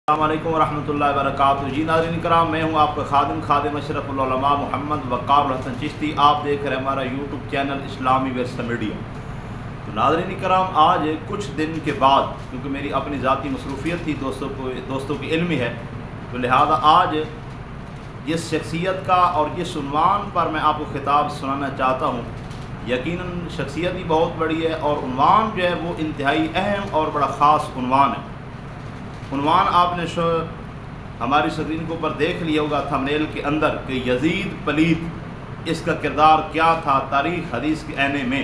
السلام علیکم ورحمۃ اللہ وبرکاتہ۔ جی ناظرین کرام، میں ہوں آپ کا خادم اشرف العلماء محمد وقار الحسن چشتی۔ آپ دیکھ رہے ہیں ہمارا یوٹیوب چینل اسلامی ورثہ میڈیا۔ تو ناظرین کرام، آج کچھ دن کے بعد، کیونکہ میری اپنی ذاتی مصروفیت تھی، دوستوں کی علم ہی ہے، تو لہذا آج جس شخصیت کا اور جس عنوان پر میں آپ کو خطاب سنانا چاہتا ہوں، یقیناً شخصیت ہی بہت بڑی ہے اور عنوان جو ہے وہ انتہائی اہم اور بڑا خاص عنوان ہے۔ عنوان آپ نے ہماری سکرین کے اوپر دیکھ لیا ہوگا تھمبنیل کے اندر کہ یزید پلید، اس کا کردار کیا تھا تاریخ حدیث کے آئینے میں،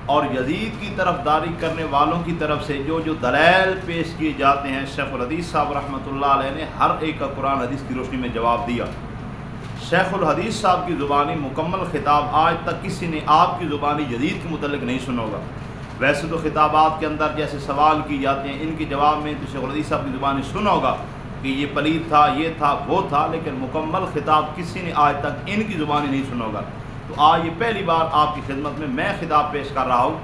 اور یزید کی طرف داری کرنے والوں کی طرف سے جو دلائل پیش کیے جاتے ہیں، شیخ الحدیث صاحب رحمۃ اللہ علیہ نے ہر ایک کا قرآن حدیث کی روشنی میں جواب دیا۔ شیخ الحدیث صاحب کی زبانی مکمل خطاب آج تک کسی نے آپ کی زبانی یزید کے متعلق نہیں سنا ہوگا۔ ویسے تو خطابات کے اندر جیسے سوال کی جاتے ہیں، ان کے جواب میں تو شیخ الحدیث صاحب کی زبانی سنا ہوگا کہ یہ پلید تھا، یہ تھا، وہ تھا، لیکن مکمل خطاب کسی نے آج تک ان کی زبانی نہیں سنا ہوگا۔ تو آج یہ پہلی بار آپ کی خدمت میں خطاب پیش کر رہا ہوں،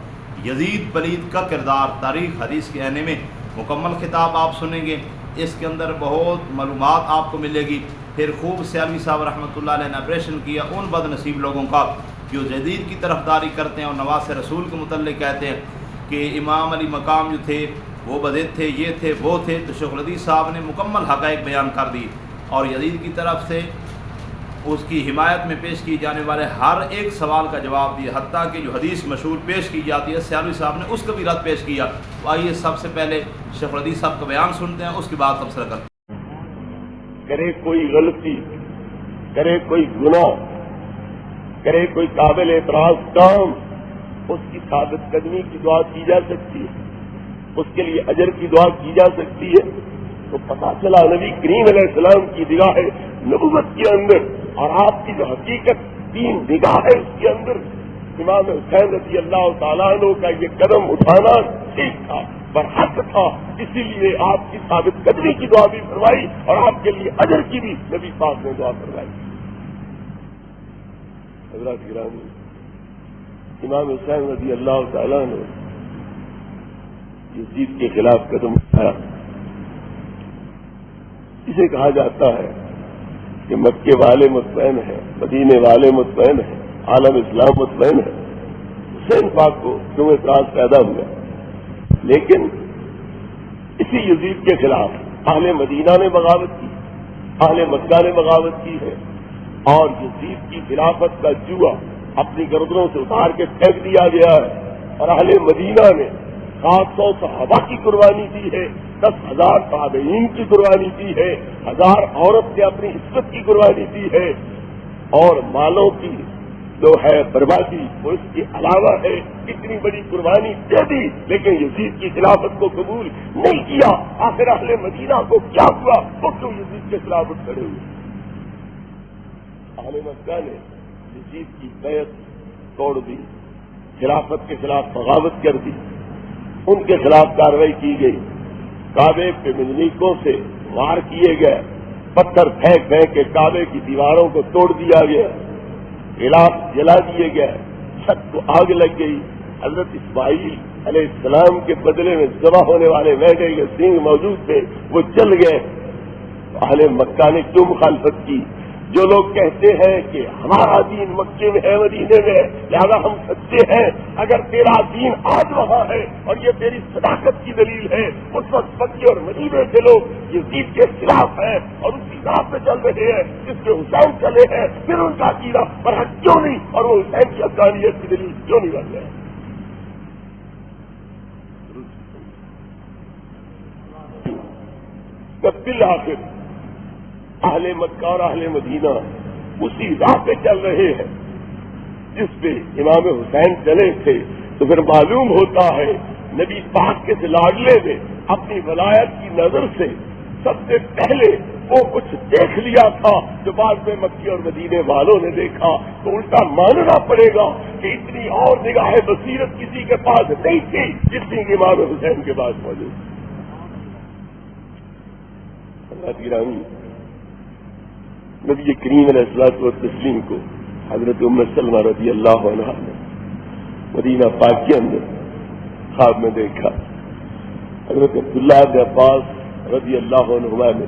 یزید پلید کا کردار تاریخ حدیث کے آئینے میں۔ مکمل خطاب آپ سنیں گے، اس کے اندر بہت معلومات آپ کو ملے گی۔ پھر خوب سیالوی صاحب رحمۃ اللہ علیہ نے آپریشن کیا ان بد نصیب لوگوں کا جو یزید کی طرفداری کرتے ہیں اور نواز رسول کے متعلق کہتے ہیں کہ امام علی مقام جو تھے وہ بدعت تھے، یہ تھے، وہ تھے۔ تو شیخ الحدیث صاحب نے مکمل حقائق بیان کر دی اور یزید کی طرف سے اس کی حمایت میں پیش کی جانے والے ہر ایک سوال کا جواب دیا، حتیٰ کہ جو حدیث مشہور پیش کی جاتی ہے سیالوی صاحب نے اس کا بھی رد پیش کیا۔ تو آئیے سب سے پہلے شیخ الحدیث صاحب کا بیان سنتے ہیں، اس کے بعد تبصرہ کرتے ہیں۔ کرے کوئی غلطی، کرے کوئی گناہ، کرے کوئی قابل اعتراض کام، اس کی ثابت قدمی کی دعا کی جا سکتی ہے، اس کے لیے اجر کی دعا کی جا سکتی ہے۔ تو پتہ چلا نبی کریم علیہ السلام کی نگاہ نبوت کے اندر اور آپ کی جو حقیقت دین نگاہ ہے اس کے اندر امام حسین رضی اللہ تعالیٰ عنہ کا یہ قدم اٹھانا ٹھیک تھا، برحق تھا۔ اسی لیے آپ کی ثابت قدمی کی دعا بھی فرمائی اور آپ کے لیے اجر کی بھی نبی پاک نے دعا فرمائی۔ حضرات گرامی، امام حسین رضی اللہ تعالیٰ نے یزید کے خلاف قدم اٹھایا۔ اسے کہا جاتا ہے کہ مکے والے مطمئن ہیں، مدینے والے مطمئن ہیں، عالم اسلام مطمئن ہے۔ حسین پاک کو کیوں اعتراض پیدا ہوا، لیکن اسی یزید کے خلاف اہل مدینہ نے بغاوت کی، اہل مکہ نے بغاوت کی ہے، اور یزید کی خلافت کا جوا اپنی گردنوں سے اتار کے پھینک دیا گیا ہے، اور اہل مدینہ نے 700 صحابہ کی قربانی دی ہے، 10,000 تابعین کی قربانی دی ہے، 1000 عورت نے اپنی عزت کی قربانی دی ہے، اور مالوں کی جو ہے بربادی وہ اس کے علاوہ ہے۔ اتنی بڑی قربانی دے دی لیکن یزید کی خلافت کو قبول نہیں کیا۔ آخر اہل مدینہ کو کیا ہوا، وہ کیوں یزید کے خلاف اٹھ کھڑے ہوئے؟ اہل مکہ نے یزید کی بیعت توڑ دی، خلافت کے خلاف بغاوت کر دی، ان کے خلاف کارروائی کی گئی، کعبے کے منجنیکوں سے وار کیے گئے، پتھر پھینک پھینک کے کعبے کی دیواروں کو توڑ دیا گیا، غلاف جلا دیے گئے، چھت کو آگ لگ گئی۔ حضرت اسماعیل علیہ السلام کے بدلے میں ذبح ہونے والے میڈے کے سینگ موجود تھے، وہ جل گئے۔ اہل مکہ نے کیوں مخالفت کی؟ جو لوگ کہتے ہیں کہ ہمارا دین مکے میں ہے، مدینے میں ہے، لہذا ہم سچے ہیں، اگر تیرا دین آج وہاں ہے اور یہ تیری صداقت کی دلیل ہے، اس وقت مکے اور مدینے کے لوگ یزید کے خلاف ہیں اور اسی راہ پہ چل رہے ہیں جس کے حسین چلے ہیں، پھر ان کا عقیدہ برحق کیوں نہیں اور وہ حسین کی حقانیت کی دلیل کیوں نہیں بن رہے ہیں؟ بالآخر اہل مکہ اور اہل مدینہ اسی راہ پہ چل رہے ہیں جس پہ امام حسین چلے تھے۔ تو پھر معلوم ہوتا ہے نبی پاک کے لاڈلے نے اپنی ولایت کی نظر سے سب سے پہلے وہ کچھ دیکھ لیا تھا جو بعد میں مکے اور مدینے والوں نے دیکھا، تو الٹا ماننا پڑے گا کہ اتنی اور نگاہ بصیرت کسی کے پاس نہیں تھی جتنی کہ امام حسین کے پاس موجود تھی۔ اللہ گرامی، نبی کریم علیہ الصلوۃ والتسلیم کو حضرت ام سلمہ رضی اللہ عنہا نے مدینہ پاک کے اندر خواب میں دیکھا۔ حضرت عبداللہ بن عباس رضی اللہ عنہما نے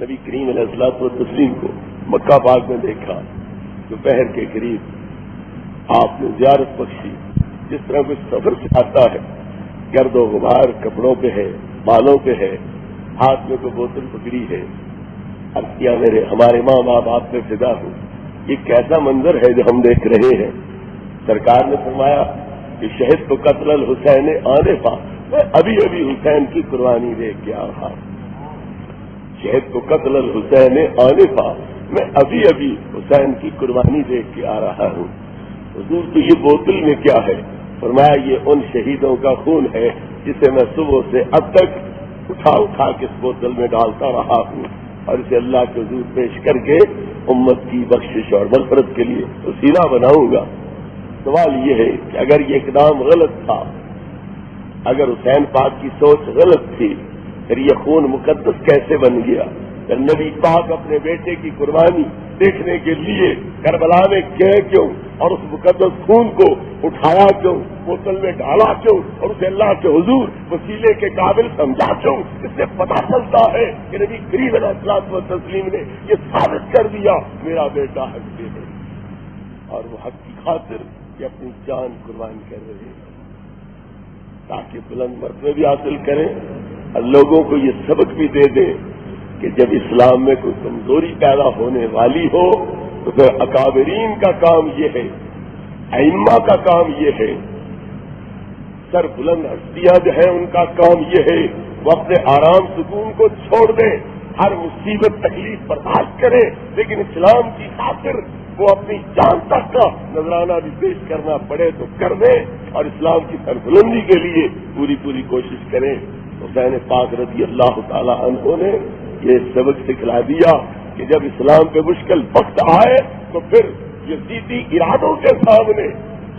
نبی کریم علیہ الصلوۃ والتسلیم کو مکہ پاک میں دیکھا، دوپہر کے قریب آپ نے زیارت بخشی، جس طرح کوئی سفر سے آتا ہے، گرد و غبار کپڑوں پہ ہے، بالوں پہ ہے، ہاتھ میں کوئی بوتل پکڑی ہے، عرض کیا میرے ہمارے ماں باپ آپ پہ فدا ہوں، یہ کیسا منظر ہے جو ہم دیکھ رہے ہیں؟ سرکار نے فرمایا کہ شہد تو قتل الحسین آنے پا، میں ابھی ابھی حسین کی قربانی دیکھ کے آ رہا ہوں، شہد کو قتل الحسین آنے پا، میں ابھی ابھی حسین کی قربانی دیکھ کے آ رہا ہوں۔ حضور تو یہ بوتل میں کیا ہے؟ فرمایا یہ ان شہیدوں کا خون ہے جسے میں صبح سے اب تک اٹھا کے اس بوتل میں ڈالتا رہا ہوں، اور اسے اللہ کے حضور پیش کر کے امت کی بخشش اور مغفرت کے لیے وسیلہ بناؤں گا۔ سوال یہ ہے کہ اگر یہ اقدام غلط تھا، اگر حسین پاک کی سوچ غلط تھی، پھر یہ خون مقدس کیسے بن گیا؟ پھر نبی پاک اپنے بیٹے کی قربانی دیکھنے کے لیے کربلا میں گئے کیوں، اور اس مقدس خون کو اٹھایا کیوں، بوتل میں ڈالا کیوں، اور اسے اللہ کے حضور وسیلے کے قابل سمجھا کیوں؟ اس سے پتہ چلتا ہے کہ نبی کریم علیہ الصلوۃ والتسلیم نے یہ ثابت کر دیا میرا بیٹا حق پہ ہے، اور وہ حق کی خاطر یہ اپنی جان قربان کر رہے ہیں تاکہ بلند مرتبے بھی حاصل کریں اور لوگوں کو یہ سبق بھی دے دیں کہ جب اسلام میں کوئی کمزوری پیدا ہونے والی ہو تو پھر اکابرین کا کام یہ ہے، ائمہ کا کام یہ ہے، سر بلند ہستیاں جو ہیں ان کا کام یہ ہے وہ اپنے آرام سکون کو چھوڑ دیں، ہر مصیبت تکلیف برداشت کریں، لیکن اسلام کی خاطر وہ اپنی جان تک کا نذرانہ بھی پیش کرنا پڑے تو کر دیں، اور اسلام کی سربلندی کے لیے پوری کوشش کریں۔ حسین پاک رضی اللہ تعالی عنہ نے یہ سبق سکھلا دیا کہ جب اسلام پہ مشکل وقت آئے تو پھر یزیدی ارادوں کے سامنے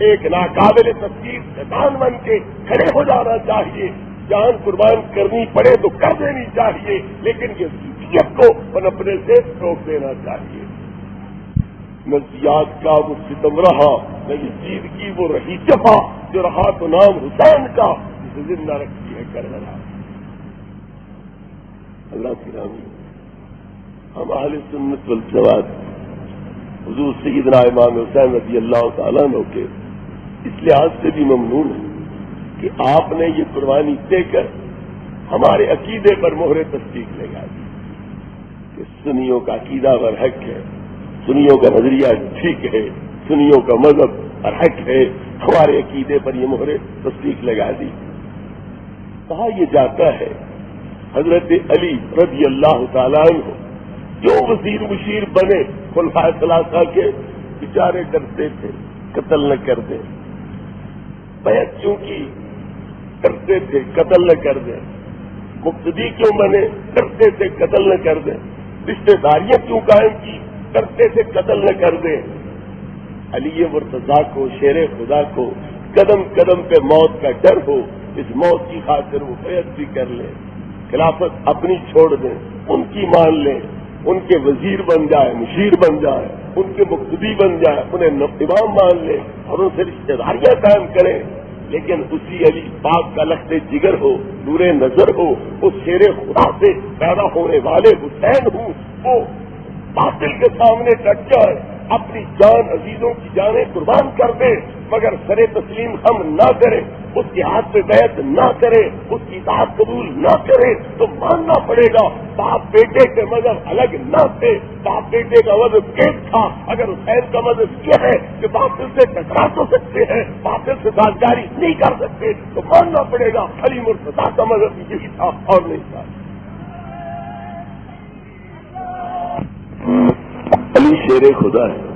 ایک ناقابل تسلیم شیطان بن کے کھڑے ہو جانا چاہیے، جان قربان کرنی پڑے تو کر دینی چاہیے، لیکن یزیدیت کو پنپنے سے روک دینا چاہیے۔ نہ زیاد کا وہ ستم رہا، نہ یزید کی وہ رہی جفا، جو رہا تو نام حسین کا جسے زندہ رکھتی ہے کربلا۔ اللہ کی رامی ہم اہل سنت والجماعت حضور سیدنا امام حسین رضی اللہ تعالیٰ عنہ کے اس لحاظ سے بھی ممنون ہے کہ آپ نے یہ قربانی دے کر ہمارے عقیدے پر مہر تصدیق لگا دی کہ سنیوں کا عقیدہ برحق ہے، سنیوں کا نظریہ ٹھیک ہے، سنیوں کا مذہب برحق ہے، ہمارے عقیدے پر یہ مہر تصدیق لگا دی۔ کہا یہ جاتا ہے حضرت علی رضی اللہ تعالیٰ عنہ جو وزیر مشیر بنے خلفائے ثلاثہ کے، بیچارے ڈرتے تھے قتل نہ کر دیں، بیعت چونکہ کرتے تھے قتل نہ کر دیں، مقتدی کیوں بنے کرتے تھے قتل نہ کر دیں، رشتے داریاں کیوں قائم کی کرتے تھے قتل نہ کر دیں۔ علی مرتضیٰ کو شیر خدا کو قدم قدم پہ موت کا ڈر ہو، اس موت کی خاطر وہ بیعت بھی کر لیں، خلافت اپنی چھوڑ دیں، ان کی مان لیں، ان کے وزیر بن جائے، مشیر بن جائے، ان کے مقتدی بن جائے، انہیں امام مان لیں اور ان سے رشتے داریاں قائم کریں، لیکن اسی علی پاک کا لخت جگر ہو، نور نظر ہو، اس شیر خدا سے پیدا ہونے والے حسین ہوں، وہ باطل کے سامنے ڈٹ جائے، اپنی جان عزیزوں کی جانیں قربان کر دے، مگر سر تسلیم ہم نہ کریں، اس کے ہاتھ پہ بیعت نہ کریں، اس کی اطاعت قبول نہ کریں، تو ماننا پڑے گا باپ بیٹے کے مذہب الگ نہ تھے، باپ بیٹے کا مذہب ایک تھا۔ اگر حسین کا مذہب یہ ہے کہ باطل سے ٹکرا تو سکتے ہیں، باطل سے سازگاری نہیں کر سکتے، تو ماننا پڑے گا علی مرتضیٰ کا مذہب یہی تھا اور نہیں تھا۔ علی شیر خدا ہے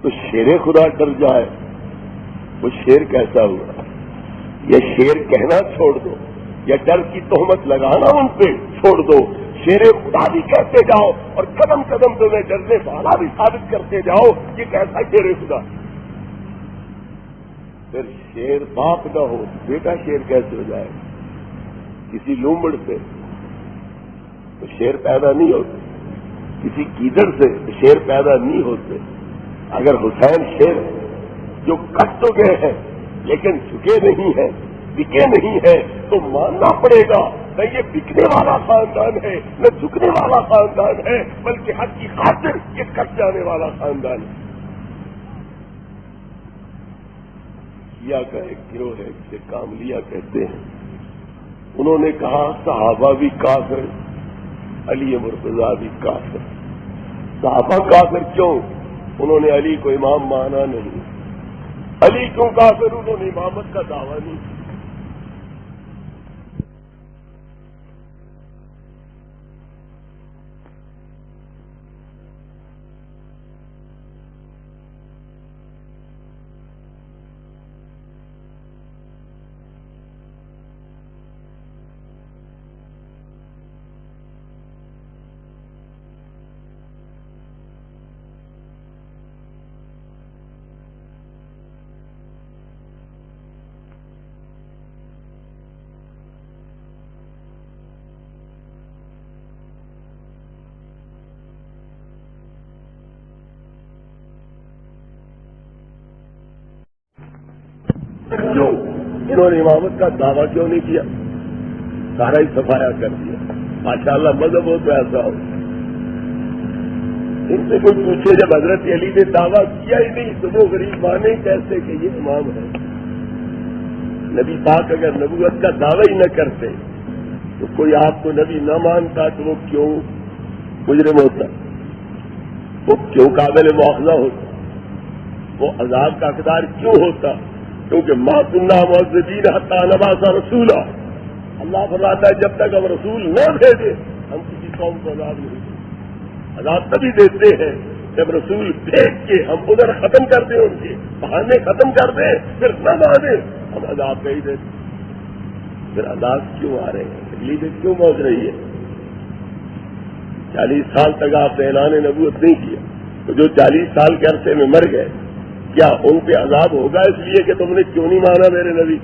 تو شیر خدا ڈر جائے، وہ شیر کیسا ہوا؟ یہ شیر کہنا چھوڑ دو، یا ڈر کی تہمت لگانا ان پہ چھوڑ دو، شیر خدا بھی کہتے جاؤ اور قدم قدم تمہیں ڈرنے والا بھی ثابت کرتے جاؤ، یہ کیسا شیر خدا؟ پھر شیر باپ نہ ہو بیٹا شیر کیسے ہو جائے؟ کسی لومڑ سے تو شیر پیدا نہیں ہوتے، کسی کیدڑ سے شیر پیدا نہیں ہوتے۔ اگر حسین شیر جو کٹ تو گئے ہیں لیکن جھکے نہیں ہیں، بکے نہیں ہیں تو ماننا پڑے گا نہ یہ بکنے والا خاندان ہے نہ جھکنے والا خاندان ہے، بلکہ حق کی خاطر یہ کٹ جانے والا خاندان ہے۔ شیعہ کا ایک گروہ ہے جسے کاملیہ کہتے ہیں، انہوں نے کہا صحابہ بھی کافر، علی مرتضیٰ بھی کافر۔ صحابہ کافر کیوں؟ انہوں نے علی کو امام مانا نہیں۔ علی کیوں کافر؟ انہوں نے امامت کا دعویٰ نہیں کیا۔ کیوں؟ انہوں نے امامت کا دعویٰ کیوں نہیں کیا؟ سارا ہی صفایا کر دیا۔ ماشاءاللہ مذہب ہو تو ایسا ہو۔ ان سے کوئی پوچھے جب حضرت علی نے دعویٰ کیا ہی نہیں تو وہ غریب مانے کیسے کہ یہ امام ہے؟ نبی پاک اگر نبوت کا دعویٰ ہی نہ کرتے تو کوئی آپ کو نبی نہ مانتا تو وہ کیوں مجرم ہوتا؟ وہ کیوں قابل مواخذہ ہوتا؟ وہ عذاب کا حقدار کیوں ہوتا؟ کیونکہ ما کننا معذبین حتی نبعث رسولا، اللہ فرماتا ہے جب تک ہم رسول نہ بھیجے ہم کسی قوم کو عذاب نہیں دیتے۔ عذاب تبھی دیتے ہیں جب رسول بھیج کے ہم ادھر ختم کر دیں، ان کے بہانے ختم کر دیں، پھر نہ مانیں ہم عذاب نہیں دیتے۔ پھر عذاب کیوں آ رہے ہیں؟ تکلیفیں کیوں موج رہی ہے؟ 40 سال تک آپ نے اعلان نبوت نہیں کیا تو جو 40 سال کے عرصے میں مر گئے کیا ان پہ عذاب ہوگا اس لیے کہ تم نے کیوں نہیں مانا میرے نبی؟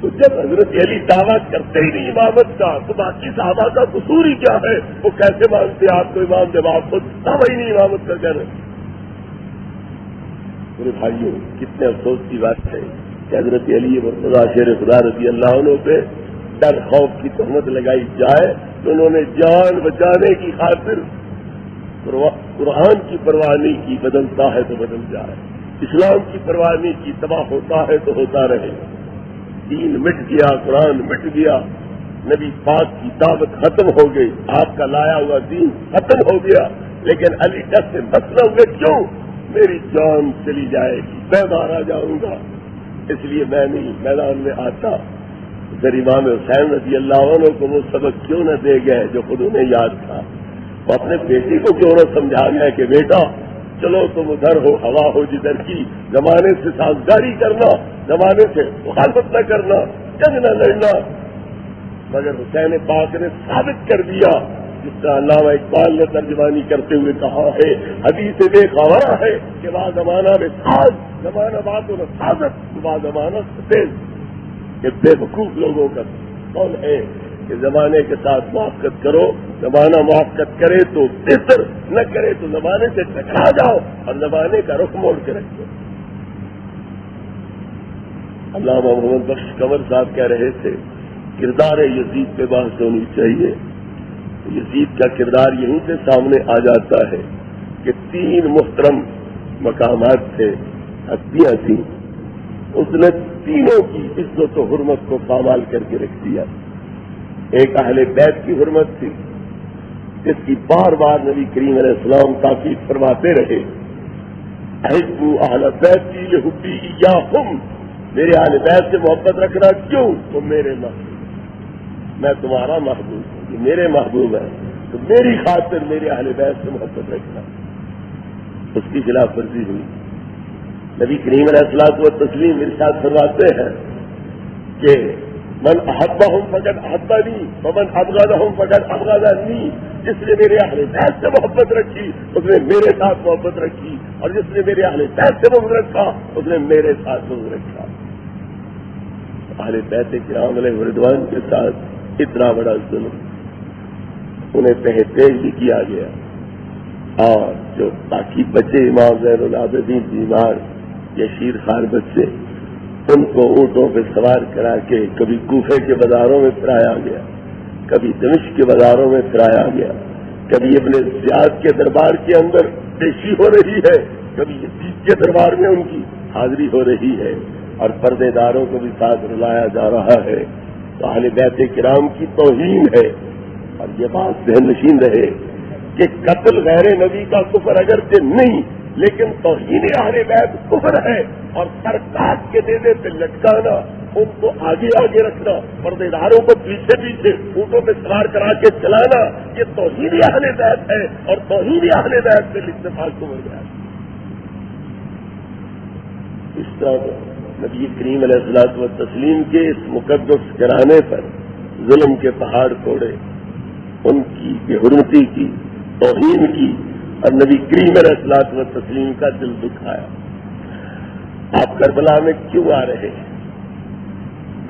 تو جب حضرت علی دعویٰ کرتے ہی نہیں امامت کا تو باقی صحابہ کا قصور ہی کیا ہے؟ وہ کیسے مانتے آپ کو امام جب آپ خود دعویٰ ہی نہیں امامت کا کہہ رہے؟ میرے بھائیوں کتنے افسوس کی بات ہے کہ حضرت علی مرتضیٰ شیر خدا رضی اللہ عنہ پہ ڈر خوف کی تہمت لگائی جائے تو انہوں نے جان بچانے کی خاطر قرآن کی پرواہ نہیں کی، بدلتا ہے تو بدل جائے، اسلام کی پرواہ نہیں کی، تباہ ہوتا ہے تو ہوتا رہے۔ دین مٹ گیا، قرآن مٹ گیا، نبی پاک کی دعوت ختم ہو گئی، آپ کا لایا ہوا دین ختم ہو گیا، لیکن علی ڈر سے مسئلہ ہوئے کیوں؟ میری جان چلی جائے گی، میں مارا جاؤں گا، اس لیے میں نہیں میدان میں آتا۔ پھر امام حسین رضی اللہ عنہ کو وہ سبق کیوں نہ دے گئے جو خود انہیں یاد تھا؟ وہ اپنے بیٹی کو کیوں نہ سمجھا گیا کہ بیٹا چلو تم ادھر ہو، ہوا ہو جدھر کی، زمانے سے سازگاری کرنا، زمانے سے مخالفت نہ کرنا، جنگ نہ لڑنا۔ مگر حسین پاک نے ثابت کر دیا، جس طرح علامہ اقبال نے ترجمانی کرتے ہوئے کہا ہے، حدیث بے خبرہ ہے کہ با زمانہ میں ساز، زمانہ بات و سازت، با زمانہ ستیز۔ کہ بے وقوف لوگوں کا کون ہے کہ زمانے کے ساتھ موافقت کرو، زمانہ موافقت کرے تو بہتر، نہ کرے تو زمانے سے ٹکرا جاؤ اور زمانے کا رخ موڑ کے رکھ دو۔ علامہ محمد بخش قمر صاحب کہہ رہے تھے کردار یزید پہ بحث ہونی چاہیے۔ یزید کا کردار یہیں سے سامنے آ جاتا ہے کہ 3 محترم مقامات تھے، ہستیاں تھیں، اس نے تینوں کی عزت و حرمت کو پامال کر کے رکھ دیا۔ ایک اہل بیت کی حرمت تھی جس کی بار بار نبی کریم علیہ السلام تاکید فرماتے رہے، احبوا اہل بیتی لحبی ایاہم، میرے اہل بیت سے محبت رکھنا کیوں؟ تم میرے محبوب، میں تمہارا محبوب ہوں، یہ میرے محبوب ہے، تو میری خاطر میرے اہل بیت سے محبت رکھنا۔ اس کی خلاف ورزی ہوئی۔ نبی کریم علیہ الصلوۃ والتسلیم ارشاد فرماتے ہیں کہ من احبہم فقد احبنی ومن ابغضہم فقد ابغضنی، جس نے میرے اہل بیت سے محبت رکھی اس نے میرے ساتھ محبت رکھی، اور جس نے میرے اہل بیت سے محبت رکھا اس نے میرے ساتھ محبت رکھا۔ اہل بیت کرام علیہ رضوان کے ساتھ اتنا بڑا ظلم انہیں تحقیق بھی کیا گیا، اور جو باقی بچے امام زین العابدین بیمار یا شیر خار بچے ان کو اونٹوں پہ سوار کرا کے کبھی کوفے کے بازاروں میں پھرایا گیا، کبھی دمشق کے بازاروں میں پھرایا گیا، کبھی ابن زیاد کے دربار کے اندر پیشی ہو رہی ہے، کبھی یزید کے دربار میں ان کی حاضری ہو رہی ہے، اور پردے داروں کو بھی ساتھ رلایا جا رہا ہے۔ تو اہل بیت کرام کی توہین ہے۔ اور یہ بات ذہن نشین رہے کہ قتل غیر نبی کا کفر اگرچہ نہیں، لیکن توہین اہل بیت کفر ہے، اور سر کاٹ کے دینے پہ لٹکانا، ان کو آگے آگے رکھنا، پردے داروں کو پیچھے پیچھے اونٹوں پہ سوار کرا کے چلانا، یہ توہین اہل بیت ہے، اور توہین اہل بیت سے اتفاق کو مل گیا۔ اس طرح نبی کریم علیہ الصلوۃ والتسلیم کے اس مقدس گرانے پر ظلم کے پہاڑ توڑے، ان کی بے حرمتی کی، توہین کی، اور نبی کریم علیہ الصلوۃ والتسلیم کا دل دکھایا۔ آپ کربلا میں کیوں آ رہے ہیں؟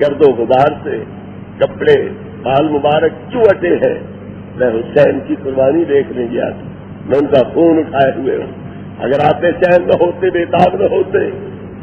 گرد و غبار سے کپڑے بال مبارک کیوں اٹے ہیں؟ میں حسین کی قربانی دیکھنے گیا تھا، میں ان کا خون اٹھائے ہوئے ہوں۔ اگر آپ چین نہ ہوتے، بےتاب نہ ہوتے،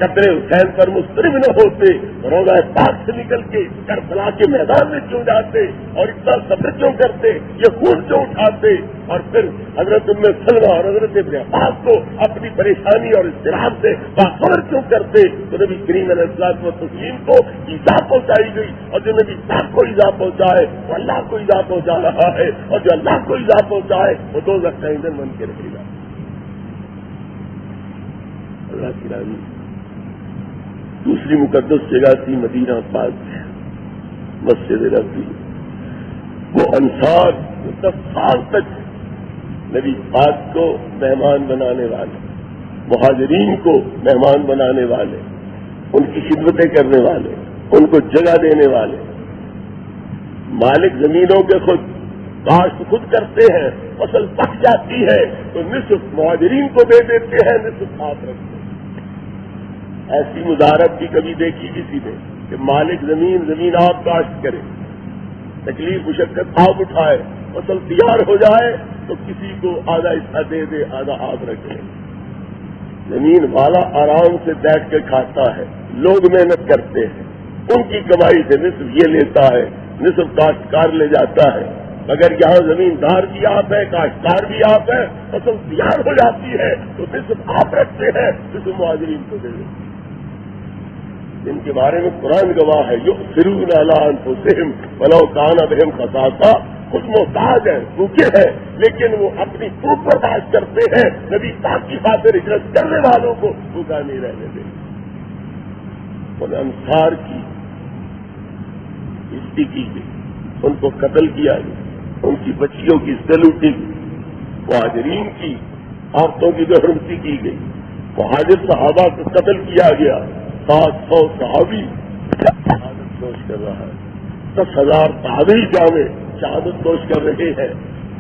قدر حسین پر مسترب نہ ہوتے، روضہ پاک سے نکل کے کربلا کے میدان میں کیوں جاتے اور اتنا صبر کیوں کرتے، یہ خون کیوں اٹھاتے، اور پھر حضرت ام سلمہ اور حضرت ابن عباس کو اپنی پریشانی اور اضطراب سے باخبر کیوں کرتے؟ تو نبی کریم علیہ الصلوۃ والتسلیم کو ایذا پہنچائی گئی، اور جو نبی پاک کو ایذا پہنچائے وہ اللہ کو ایذا پہنچا رہا ہے، اور جو اللہ کو ایذا پہنچائے وہ دوزخ کا ایندھن بن کے رہے گا۔ اللہ کی راضی۔ دوسری مقدس جگہ تھی مدینہ پاک، مسجد نبوی۔ وہ انصار 10 سال تک نبی پاک کو مہمان بنانے والے، مہاجرین کو مہمان بنانے والے، ان کی خدمتیں کرنے والے، ان کو جگہ دینے والے، مالک زمینوں کے خود کاشت خود کرتے ہیں، فصل پک جاتی ہے تو نصف مہاجرین کو دے دیتے ہیں، نصف آپ رکھتے ہیں۔ ایسی مزارت بھی کبھی دیکھی کسی نے کہ مالک زمین آپ کاشت کرے، تکلیف مشقت آپ اٹھائے، فصل تیار ہو جائے تو کسی کو آدھا حصہ دے دے، آدھا آپ رکھے۔ زمین والا آرام سے بیٹھ کے کھاتا ہے، لوگ محنت کرتے ہیں، ان کی کمائی سے نصف یہ لیتا ہے، نصف کاشتکار لے جاتا ہے۔ اگر یہاں زمیندار بھی آپ ہے، کاشتکار بھی آپ ہے، فصل تیار ہو جاتی ہے تو نصف آپ رکھتے ہیں، نصف مہاجرین کو دے دیتے ہیں۔ جن کے بارے میں قرآن گواہ ہے، یؤثرون علی انفسہم ولو کان بہم خصاصہ، خود محتاج ہیں، بھوکے ہیں، لیکن وہ اپنی بھوک برداشت کرتے ہیں، نبی پاک کی خاطر ہجرت کرنے والوں کو بھوکا نہیں رہنے دیں۔ ان انصار کی عزت کی گئی، ان کو قتل کیا گیا، ان کی بچیوں کی عزت لوٹی گئی، مہاجرین کی عورتوں کی بے حرمتی کی گئی، مہاجر صحابہ کو قتل کیا گیا، 700 صحابی شہادت نوش کر رہا ہے، 10,000 تابعی جامع شہادت نوش کر رہے ہیں،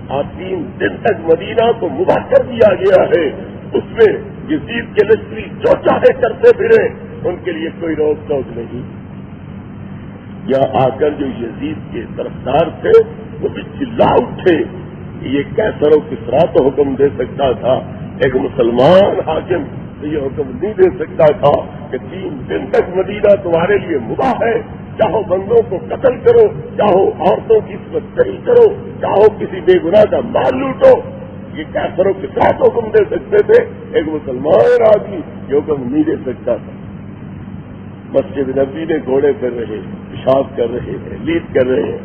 اور 3 دن تک مدینہ کو مباح کر دیا گیا ہے۔ اس میں یزید کے لشکری جو چاہے کرتے پھرے، ان کے لیے کوئی روک ٹوک نہیں۔ یہاں آ کر جو یزید کے طرفدار تھے وہ بھی چلا اٹھے کہ یہ کیسر و کسریٰ تو حکم دے سکتا تھا، ایک مسلمان حاکم تو یہ حکم نہیں دے سکتا تھا کہ 3 دن تک مدینہ تمہارے لیے مباح ہے، چاہو بندوں کو قتل کرو، چاہو عورتوں کی عصمت دری کرو، چاہو کسی بے گناہ کا مال لوٹو۔ یہ کیسر و کسریٰ تو حکم دے سکتے تھے، ایک مسلمان آدمی یہ حکم نہیں دے سکتا تھا۔ مسجد نبوی میں گھوڑے پھر رہے، پیشاب کر رہے ہیں، لید کر رہے ہیں،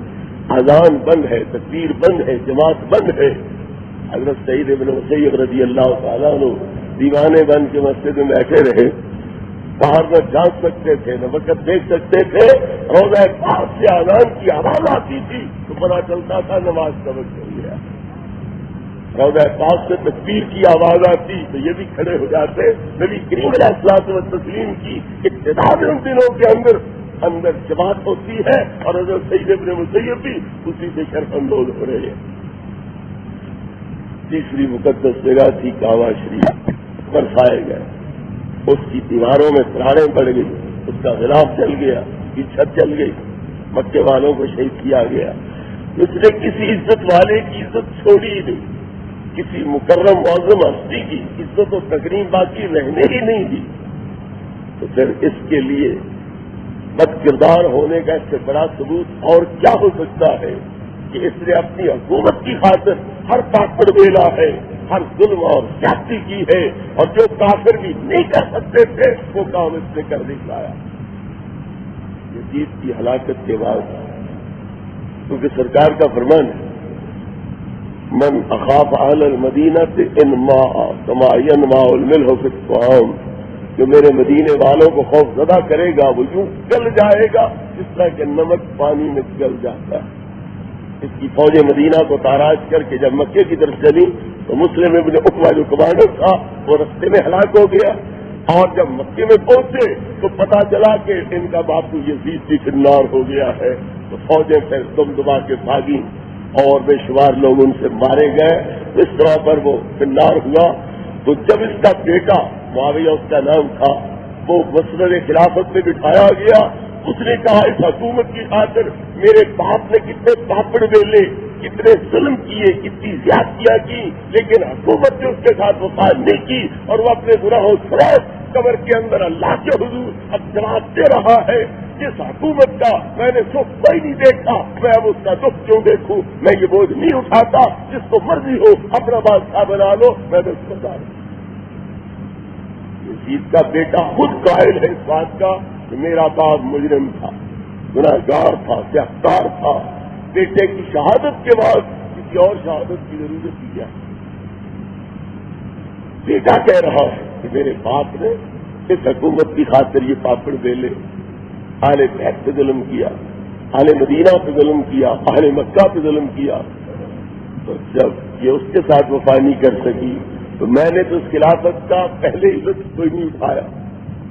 اذان بند ہے، تکبیر بند ہے، جماعت بند ہے۔ حضرت سعید ابن مسیب رضی اللہ تعالیٰ عنہ دیوانے بن کے مسجد میں بیٹھے رہے، باہر نہ جان سکتے تھے، نہ وقت دیکھ سکتے تھے، روضہ پاک سے اذان کی آواز آتی تھی تو پتہ چلتا تھا نماز کا وقت ہو گیا، روضہ پاک سے تکبیر کی آواز آتی تو یہ بھی کھڑے ہو جاتے۔ نبی کریم علیہ الصلوۃ والتسلیم کی ابتدا میں ان دنوں کے اندر جماعت ہوتی ہے، اور حضرت سعید ابن مسیب بھی اسی سے شرف اندوز ہو رہے ہیں۔ تیسری مقدس جگہ تھی کعبہ شریف، برسائے گئے، اس کی دیواروں میں پراڑیں پڑ گئی، اس کا غلاف جل گیا، اس کی چھت جل گئی، مکے والوں کو شہید کیا گیا۔ اس نے کسی عزت والے کی عزت چھوڑی ہی نہیں، کسی مکرم معظم ہستی کی عزت و تکریم باقی رہنے ہی نہیں دی۔ تو پھر اس کے لیے بد کردار ہونے کا اس سے بڑا ثبوت اور کیا ہو سکتا ہے کہ اس نے اپنی حکومت کی خاطر ہر پاپڑ بیلا ہے، ہر ظلم اور زیادتی کی ہے، اور جو کافر بھی نہیں کر سکتے تھے وہ کام اس نے کر دکھایا۔ یزید کی ہلاکت کے بعد کیونکہ سرکار کا فرمان ہے من اخاف اہل المدینہ سے انما کما ینما الملح فی الطعام، جو میرے مدینے والوں کو خوف زدہ کرے گا وہ یوں گل جائے گا جس طرح کہ نمک پانی میں گل جاتا ہے۔ اس کی فوج مدینہ کو تاراج کر کے جب مکے کی طرف چلی تو مسلم ابن عقبہ جو کمانڈر تھا وہ رستے میں ہلاک ہو گیا، اور جب مکے میں پہنچے تو پتا چلا کہ ان کا باپو یزید بھی فنار ہو گیا ہے، تو فوجیں پھر دم دبا کے بھاگی اور بے شمار لوگ ان سے مارے گئے۔ اس طرح پر وہ فنار ہوا۔ تو جب اس کا بیٹا معاویہ اس کا نام تھا وہ مسند خلافت میں بٹھایا گیا، اس نے کہا اس حکومت کی خاطر میرے باپ نے کتنے پاپڑ بیلے، کتنے ظلم کیے، کتنی زیادتیاں کی، لیکن حکومت نے اس کے ساتھ وفا نہیں کی، اور وہ اپنے گناہوں سمیت قبر کے اندر اللہ کے حضور اب جواب دے رہا ہے جس حکومت کا میں نے سکھ کوئی نہیں دیکھا، میں اب اس کا دکھ کیوں دیکھوں، میں یہ بوجھ نہیں اٹھاتا، جس کو مرضی ہو اپنا بادشاہ بنا لو، میں تو اس کو بتا رہا ہوں۔ یزید کا بیٹا خود قائل ہے اس بات کا کہ میرا باپ مجرم تھا، گناہگار تھا، سیاہکار تھا، بیٹے کی شہادت کے بعد کسی اور شہادت کی ضرورت ہی کیا؟ بیٹا کہہ رہا ہے کہ میرے باپ نے اس حکومت کی خاطر یہ پاپڑ بیلے، اہل بیت پہ ظلم کیا، اہل مدینہ پہ ظلم کیا، اہل مکہ پہ ظلم کیا، تو جب یہ اس کے ساتھ وفا نہیں کر سکی تو میں نے تو اس خلافت کا پہلے ہی لطف کوئی نہیں اٹھایا،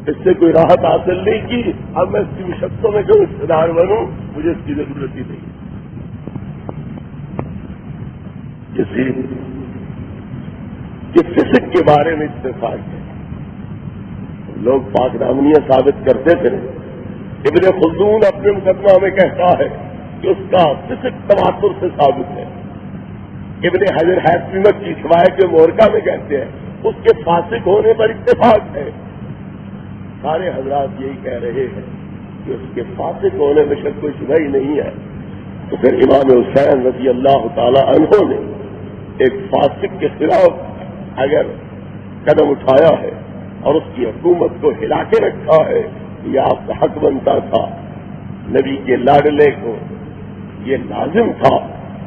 اس سے کوئی راحت حاصل نہیں کی، اب میں اس کی مشقتوں میں جو رشتے دار بنوں مجھے اس کی ضرورت ہی نہیں۔ یہ فسق کے بارے میں اتفاق ہے، لوگ پاک دامنیاں ثابت کرتے تھے، ابن خلدون اپنے مقدمہ میں کہتا ہے کہ اس کا فسق تواتر سے ثابت ہے، ابن حجر حیثمی کی سوائے کے مورکہ میں کہتے ہیں اس کے فاسق ہونے پر اتفاق ہے۔ سارے حضرات یہی کہہ رہے ہیں کہ اس کے فاسق ہونے میں شک کوئی شبہ ہی نہیں ہے۔ تو پھر امام حسین رضی اللہ تعالی عنہ نے ایک فاسق کے خلاف اگر قدم اٹھایا ہے اور اس کی حکومت کو ہلا کے رکھا ہے، یہ آپ کا حق بنتا تھا، نبی کے لاڈلے کو یہ لازم تھا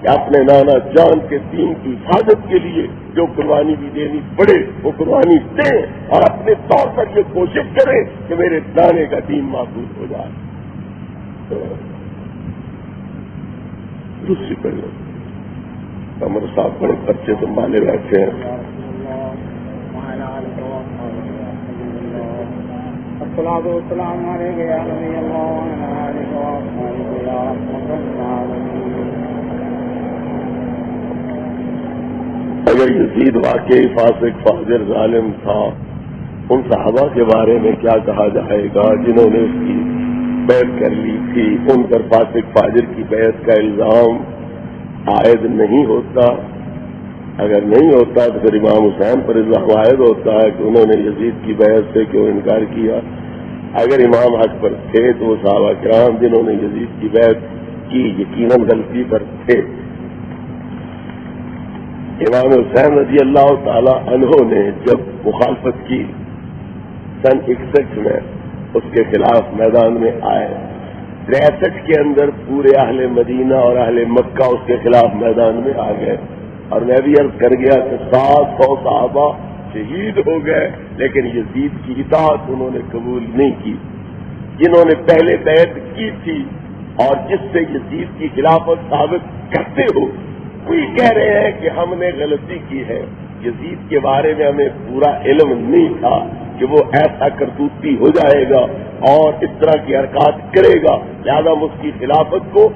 کہ اپنے نانا جان کے دین کی حفاظت کے لیے جو قربانی بھی دینی پڑے وہ قربانی دیں، اور اپنے طور پر یہ کوشش کریں کہ میرے نانے کا دین محفوظ ہو جائے۔ دوسری پہلے کمر صاحب بڑے بچے سنبھالے بیٹھے ہیں۔ السلام علیکم یا نبی اللہ وعلی آلہ وصحبہ یا رحمۃ العالمین۔ اگر یزید واقعی فاسق فاجر ظالم تھا، ان صحابہ کے بارے میں کیا کہا جائے گا جنہوں نے اس کی بیعت کر لی تھی؟ ان پر فاسق فاجر کی بیعت کا الزام عائد نہیں ہوتا؟ اگر نہیں ہوتا تو پھر امام حسین پر الزام عائد ہوتا ہے کہ انہوں نے یزید کی بیعت سے کیوں انکار کیا؟ اگر امام حق پر تھے تو وہ صحابہ کرام جنہوں نے یزید کی بیعت کی یقیناً غلطی پر تھے۔ امام حسین رضی اللہ تعالی عنہ نے جب مخالفت کی سن 61 میں اس کے خلاف میدان میں آئے، 63 کے اندر پورے اہل مدینہ اور اہل مکہ اس کے خلاف میدان میں آ گئے، اور میں بھی عرض کر گیا کہ 700 صحابہ شہید ہو گئے، لیکن یزید کی اطاعت انہوں نے قبول نہیں کی۔ جنہوں نے پہلے بیعت کی تھی اور جس سے یزید کی خلافت ثابت کرتے ہو، وہی کہہ رہے ہیں کہ ہم نے غلطی کی ہے، یزید کے بارے میں ہمیں پورا علم نہیں تھا کہ وہ ایسا کرتوتی ہو جائے گا اور اس طرح کی حرکات کرے گا، لہذا ہم اس کی خلافت کو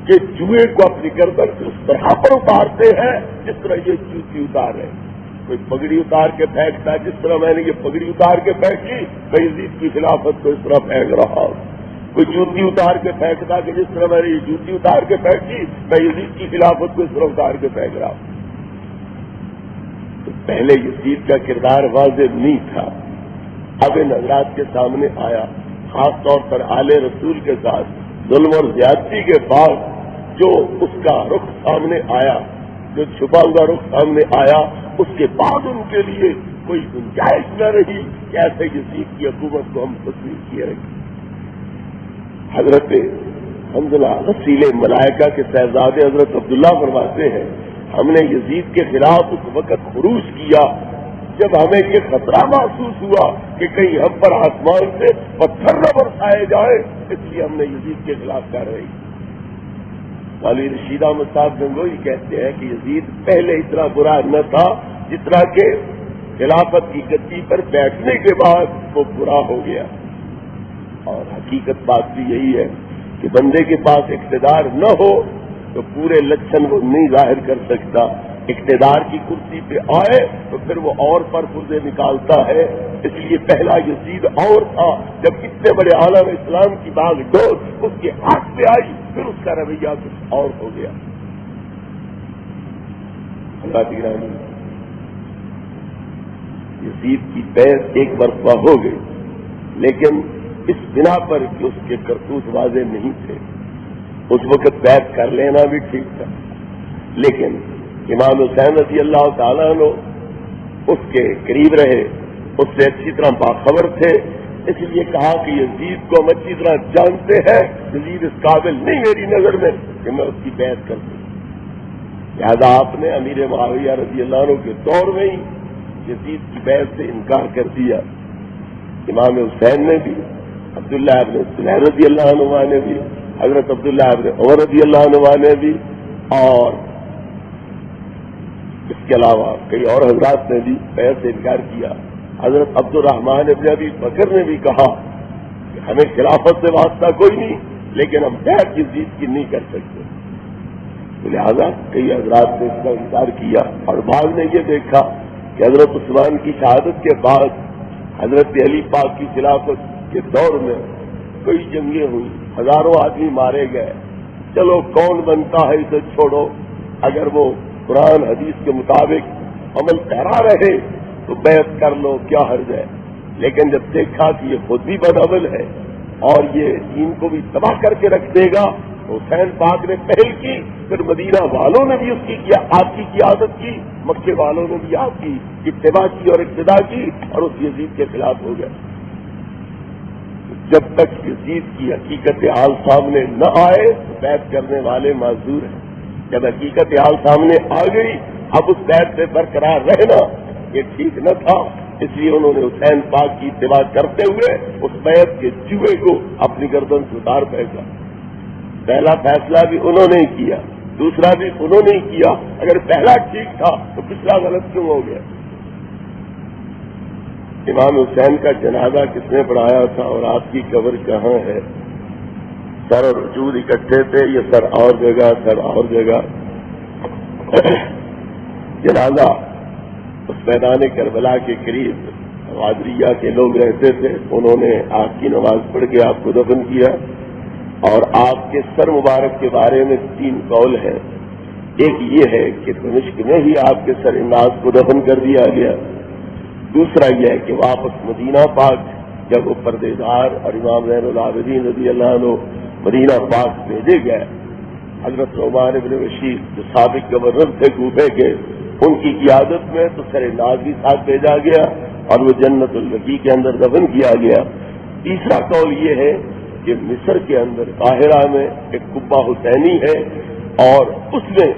کہ چوہے کو اپنی گردن سے اس طرح پر اتارتے ہیں جس طرح یہ چوتی اتار رہے ہیں۔ کوئی پگڑی اتار کے پھینکتا ہے جس طرح میں نے یہ پگڑی اتار کے پھینکی، میں یزید کی خلافت کو اس طرح پھینک رہا ہوں۔ کوئی جوتی اتار کے پھینکتا کہ جس طرح میں نے یہ جوتی اتار کے پھینکی، میں یزید کی خلافت کو اس طرح اتار کے پھینک رہا ہوں۔ تو پہلے یزید کا کردار واضح نہیں تھا، اب ان حضرات کے سامنے آیا۔ خاص طور پر آل رسول کے ساتھ ظلم اور زیادتی کے بعد جو اس کا رخ سامنے آیا، جو چھپا ہوا رخ سامنے آیا، اس کے بعد ان کے لیے کوئی گنجائش نہ رہی کہ ایسے یزید کی حکومت کو ہم تسلیم کیے رکھیں۔ حضرت حنظلہ غسیل ملائکہ کے صاحبزادے حضرت عبداللہ فرماتے ہیں ہم نے یزید کے خلاف اس وقت خروج کیا جب ہمیں یہ خطرہ محسوس ہوا کہ کہیں ہم پر آسمان سے پتھر نہ برسائے جائیں، اس لیے ہم نے یزید کے خلاف کارروائی کی۔ والی رشید احمد صاحب گنگوئی کہتے ہیں کہ یزید پہلے اتنا برا نہ تھا جتنا کہ خلافت کی گدی پر بیٹھنے کے بعد وہ برا ہو گیا۔ اور حقیقت بات بھی یہی ہے کہ بندے کے پاس اقتدار نہ ہو تو پورے لچھن وہ نہیں ظاہر کر سکتا، اقتدار کی کرسی پہ آئے تو پھر وہ اور پر پردے نکالتا ہے۔ اس لیے پہلا یزید اور تھا، جب اتنے بڑے عالم اسلام کی باغ ڈور اس کے ہاتھ پہ آئی پھر اس کا رویہ کچھ اور ہو گیا۔ اللہ کی رحمت، یزید کی بیعت ایک مرتبہ ہو گئی، لیکن اس بنا پر کہ اس کے کرتوت واضح نہیں تھے، اس وقت بیعت کر لینا بھی ٹھیک تھا، لیکن امام حسین رضی اللہ تعالیٰ عنہ اس کے قریب رہے، اس سے اچھی طرح باخبر تھے، اس لیے کہا کہ یزید کو ہم اچھی طرح جانتے ہیں، یزید اس قابل نہیں میری نظر میں کہ میں اس کی بیعت کر دوں۔ لہذا آپ نے امیر معاویہ رضی اللہ عنہ کے دور میں ہی یزید کی بیعت سے انکار کر دیا۔ امام حسین نے بھی، عبداللہ ابن زبیر رضی اللہ عنہ نے بھی، حضرت عبداللہ ابن عمر رضی اللہ عنہ نے بھی، اور اس کے علاوہ کئی اور حضرات نے بھی بیعت سے انکار کیا۔ حضرت عبد الرحمن ابن ابی بکر نے بھی کہا کہ ہمیں خلافت سے واسطہ کوئی نہیں، لیکن ہم بیعت یزید کی نہیں کر سکتے۔ لہذا کئی حضرات نے اس کا انکار کیا، اور بعض نے یہ دیکھا کہ حضرت عثمان کی شہادت کے بعد حضرت علی پاک کی خلافت کے دور میں کئی جنگیں ہوئی، ہزاروں آدمی مارے گئے، چلو کون بنتا ہے اسے چھوڑو، اگر وہ قرآن حدیث کے مطابق عمل کرا رہے تو بیعت کر لو، کیا حرج ہے۔ لیکن جب دیکھا کہ یہ خود بھی بدعمل ہے اور یہ دین کو بھی تباہ کر کے رکھ دے گا، حسین پاک نے پہل کی، پھر مدینہ والوں نے بھی اس کی آپ کی قیادت کی، مکے والوں نے بھی آپ کی اتباع کی اور اقتداء کی، اور اس یزید کے خلاف ہو گئے۔ جب تک یزید کی حقیقت حال سامنے نہ آئے تو بیعت کرنے والے معذور ہیں۔ جب حقیقت حال سامنے آ گئی، اب اس بیعت سے برقرار رہنا یہ ٹھیک نہ تھا، اس لیے انہوں نے حسین پاک کی اتباع کرتے ہوئے اس بیعت کے جوئے کو اپنی گردن سے اتار پھینکا۔ پہلا فیصلہ بھی انہوں نے کیا، دوسرا بھی انہوں نے کیا، اگر پہلا ٹھیک تھا تو پچھلا غلط کیوں ہو گیا؟ امام حسین کا جنازہ کس نے پڑھایا تھا اور آپ کی قبر کہاں ہے؟ سر اور وجود اکٹھے تھے، یہ سر اور جگہ، سر اور جگہ۔ جنازہ اس میدان کربلا کے قریب غادریہ کے لوگ رہتے تھے، انہوں نے آپ کی نماز پڑھ کے آپ کو دفن کیا، اور آپ کے سر مبارک کے بارے میں 3 قول ہیں۔ ایک یہ ہے کہ دمشق میں ہی آپ کے سر انداز کو دفن کر دیا گیا، دوسرا یہ ہے کہ واپس مدینہ پاک جب وہ پردیدار اور امام زین العابدین رضی اللہ عنہ مدینہ پاک بھیجے گئے، حضرت نعمان بن بشیر جو سابق گورنر تھے کوفے کے، ان کی قیادت میں تو سر انداز بھی ساتھ بھیجا گیا اور وہ جنت البقیع کے اندر دفن کیا گیا۔ تیسرا قول یہ ہے کہ مصر کے اندر قاہرہ میں ایک قبہ حسینی ہے، اور اس میں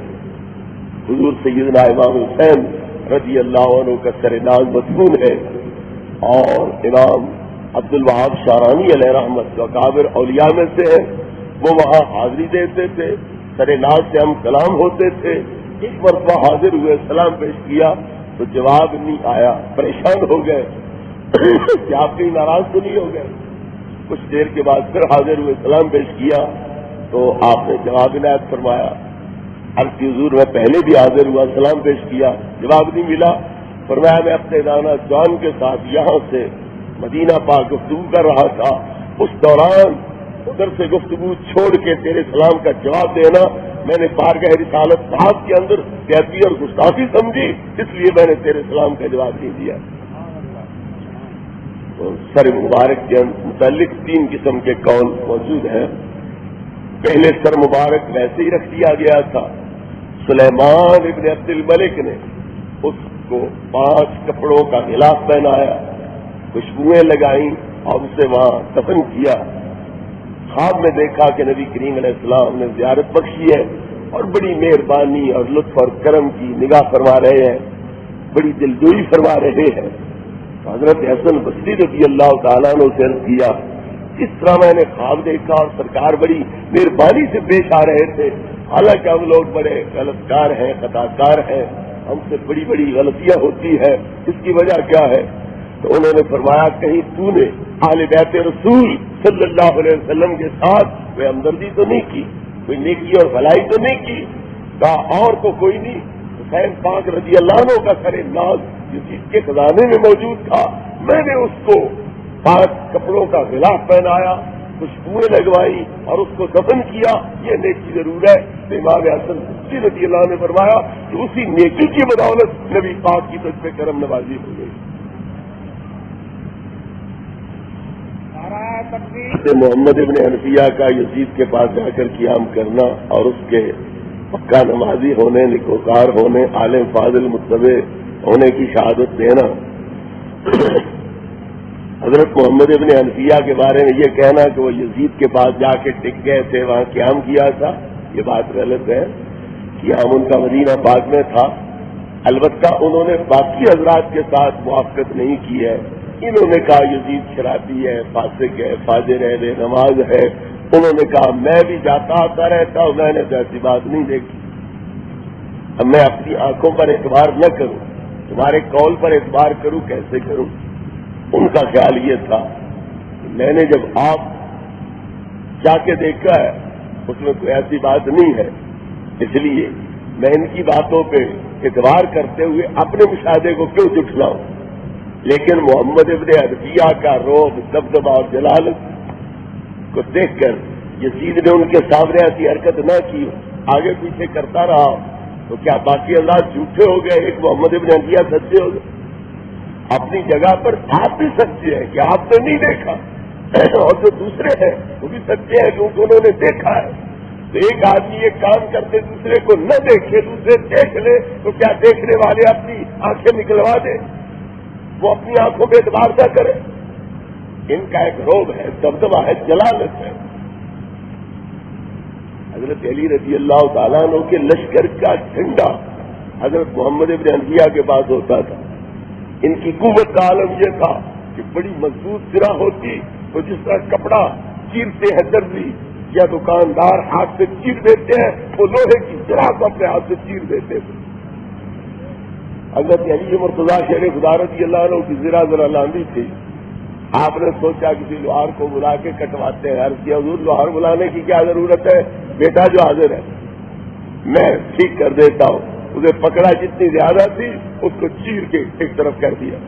حضور سیدنا امام حسین رضی اللہ عنہ کا سر ناز مدفون ہے، اور امام عبد الوہاب شارانی علیہ رحمت کا کابر اولیاء میں سے ہے، وہ وہاں حاضری دیتے تھے، سر ناز سے ہم کلام ہوتے تھے۔ ایک مرتبہ حاضر ہوئے، سلام پیش کیا تو جواب نہیں آیا، پریشان ہو گئے کہ آپ کہیں ناراض تو نہیں ہو گئے۔ کچھ دیر کے بعد پھر حاضر ہوئے، سلام پیش کیا تو آپ نے جواب عنایت فرمایا۔ عرض کی حضور میں پہلے بھی حاضر ہوا، سلام پیش کیا، جواب نہیں ملا۔ فرمایا میں اپنے دانا جان کے ساتھ یہاں سے مدینہ پاک گفتگو کر رہا تھا، اس دوران ادھر سے گفتگو چھوڑ کے تیرے سلام کا جواب دینا میں نے بارگاہ رسالت صاحب کے اندر بےعدبی اور گستاخی سمجھی، اس لیے میں نے تیرے سلام کا جواب نہیں دیا۔ سر مبارک کے متعلق 3 قسم کے قول موجود ہیں۔ پہلے سر مبارک ویسے ہی رکھ دیا گیا تھا، سلیمان ابن عبد الملک نے اس کو 5 کپڑوں کا غلاف پہنایا، خوشبوئیں لگائیں اور اسے وہاں دفن کیا۔ خواب میں دیکھا کہ نبی کریم علیہ السلام نے زیارت بخشی ہے اور بڑی مہربانی اور لطف اور کرم کی نگاہ فرما رہے ہیں، بڑی دلجوئی فرما رہے ہیں۔ حضرت حسن بصری رضی اللہ تعالیٰ نے اسے عرض کیا، اس طرح میں نے خواب دیکھا اور سرکار بڑی مہربانی سے پیش آ رہے تھے، حالانکہ ہم لوگ بڑے غلط کار ہیں، خطا کار ہیں، ہم سے بڑی بڑی غلطیاں ہوتی ہیں، اس کی وجہ کیا ہے؟ تو انہوں نے فرمایا، کہیں تو نے اہل بیت رسول صلی اللہ علیہ وسلم کے ساتھ کوئی ہمدردی تو نہیں کی، کوئی نیکی اور بھلائی تو نہیں کی؟ کہا اور تو کوئی نہیں۔ حسین پاک رضی اللہ عنہ کا سر ناز یزید کے خزانے میں موجود تھا، میں نے اس کو 5 کپڑوں کا غلاف پہنایا، خوشبوئیں لگوائی اور اس کو دفن کیا، یہ نیکی ضرور ہے۔ تو امام حسن بصری رضی اللہ نے فرمایا کہ اسی نیکی کی بدولت نبی پاک کی تجھ پہ کرم نوازی ہو گئی۔ محمد ابن حنفیہ کا یزید کے پاس جا کر قیام کرنا اور اس کے پکا نمازی ہونے، نکوکار ہونے، عالم فاضل متبع ہونے کی شہادت دینا۔ حضرت محمد ابن حنفیہ کے بارے میں یہ کہنا کہ وہ یزید کے پاس جا کے ٹک گئے تھے، وہاں قیام کیا تھا، یہ بات غلط ہے۔ قیام ان کا مدینہ پاک میں تھا، البتہ انہوں نے باقی حضرات کے ساتھ موافقت نہیں کی ہے۔ انہوں نے کہا یزید شرابی ہے، فاسق ہے، فاجر ہے، بے نماز ہے۔ انہوں نے کہا میں بھی جاتا آتا رہتا ہوں، میں نے تو ایسی بات نہیں دیکھی، اب میں اپنی آنکھوں پر اعتبار نہ کروں، تمہارے قول پر اعتبار کروں، کیسے کروں؟ ان کا خیال یہ تھا کہ میں نے جب آپ جا کے دیکھا ہے اس میں کوئی ایسی بات نہیں ہے، اس لیے میں ان کی باتوں پہ اعتبار کرتے ہوئے اپنے مشاہدے کو کیوں جھٹلاؤں؟ لیکن محمد ابن حنفیہ کا روب، دبدبہ اور جلالت کو دیکھ کر یزید نے ان کے سامنے ایسی حرکت نہ کی، آگے پیچھے کرتا رہا، تو کیا باقی انداز جھوٹے ہو گئے، ایک محمد ابن حنفیہ سچے ہو گئے؟ اپنی جگہ پر آپ بھی سچے ہیں کہ آپ نے نہیں دیکھا، اور جو دوسرے ہیں وہ بھی سچے ہیں کیونکہ انہوں نے دیکھا ہے۔ تو ایک آدمی ایک کام کرتے دوسرے کو نہ دیکھے، دوسرے دیکھ لے، تو کیا دیکھنے والے اپنی آنکھیں نکلوا دیں؟ وہ اپنی آنکھوں پہ اعتبار نہ کرے۔ ان کا ایک روب ہے، دبدبہ ہے، جلالت ہے۔ حضرت علی رضی اللہ تعالیٰ عنہ کے لشکر کا جھنڈا حضرت محمد ابن حنفیہ کے پاس ہوتا تھا۔ ان کی قوت کا عالم یہ تھا کہ بڑی مضبوط سرا ہوتی تو جس طرح کپڑا چیرتے ہیں درزی یا دکاندار ہاتھ سے چیر دیتے ہیں، وہ لوہے کی سرا کو اپنے ہاتھ سے چیر دیتے تھے۔ حضرت علی مرتضیٰ شیر خدا رضی اللہ عنہ کی ذرا لاندی تھی، آپ نے سوچا کسی لوہار کو بلا کے کٹواتے ہیں، عرض کیا حضور لوہار بلانے کی کیا ضرورت ہے، بیٹا جو حاضر ہے میں ٹھیک کر دیتا ہوں۔ اسے پکڑا، جتنی زیادہ تھی اس کو چیر کے ایک طرف کر دیا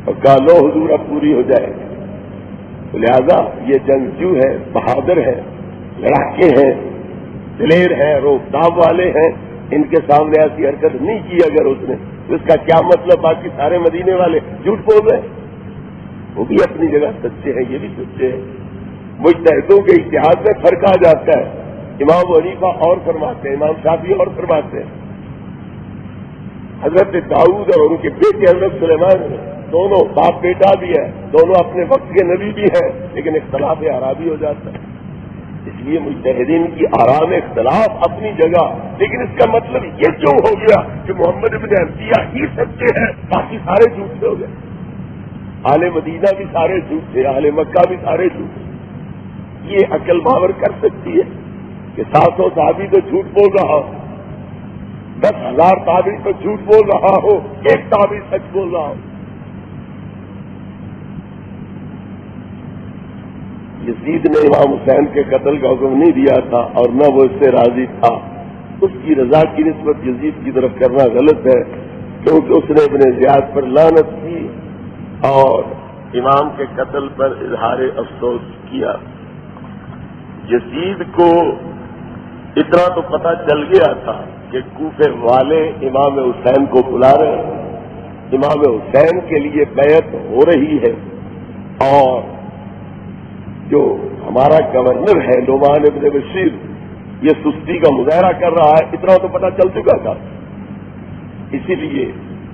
اور کہا لو حضور اب پوری ہو جائے گی۔ تو لہذا یہ جنگجو ہے، بہادر ہے، لڑاکے ہیں، دلیر ہیں، روک تاب والے ہیں، ان کے سامنے ایسی حرکت نہیں کی اگر اس نے، تو اس کا کیا مطلب باقی سارے مدینے والے جھوٹ بول رہے ہیں؟ وہ بھی اپنی جگہ سچے ہیں، یہ بھی سچے ہیں۔ مجتہدوں کے اتحاد میں فرق آ جاتا ہے، امام حنیفہ اور فرماتے ہیں، امام شافعی اور فرماتے ہیں۔ حضرت داؤد اور ان کے بیٹے حضرت سلیمان دونوں باپ بیٹا بھی ہے، دونوں اپنے وقت کے نبی بھی ہیں، لیکن اختلاف آراء بھی ہو جاتا ہے۔ اس لیے مجتہدین کی آراء میں اختلاف اپنی جگہ، لیکن اس کا مطلب یہ کیوں ہو گیا کہ محمد ابن حنفیہ ہی سچے ہیں، باقی سارے جھوٹے ہو گئے؟ اہل مدینہ بھی سارے جھوٹے، اہل مکہ بھی سارے جھوٹے۔ یہ عقل باور کر سکتی ہے کہ 700 صحابی تو جھوٹ بول رہا ہو، 10,000 تابعی تو جھوٹ بول رہا ہو، ایک تابعی سچ بول رہا ہو۔ یزید نے امام حسین کے قتل کا حکم نہیں دیا تھا اور نہ وہ اس سے راضی تھا، اس کی رضا کی نسبت یزید کی طرف کرنا غلط ہے، کیونکہ اس نے ابن زیاد پر لعنت کی اور امام کے قتل پر اظہار افسوس کیا۔ یزید کو اتنا تو پتہ چل گیا تھا کہ کوفے والے امام حسین کو بلا رہے ہیں، امام حسین کے لیے بیعت ہو رہی ہے، اور جو ہمارا گورنر ہے نعمان ابن بشیر یہ سستی کا مظاہرہ کر رہا ہے، اتنا تو پتہ چل چکا تھا، اسی لیے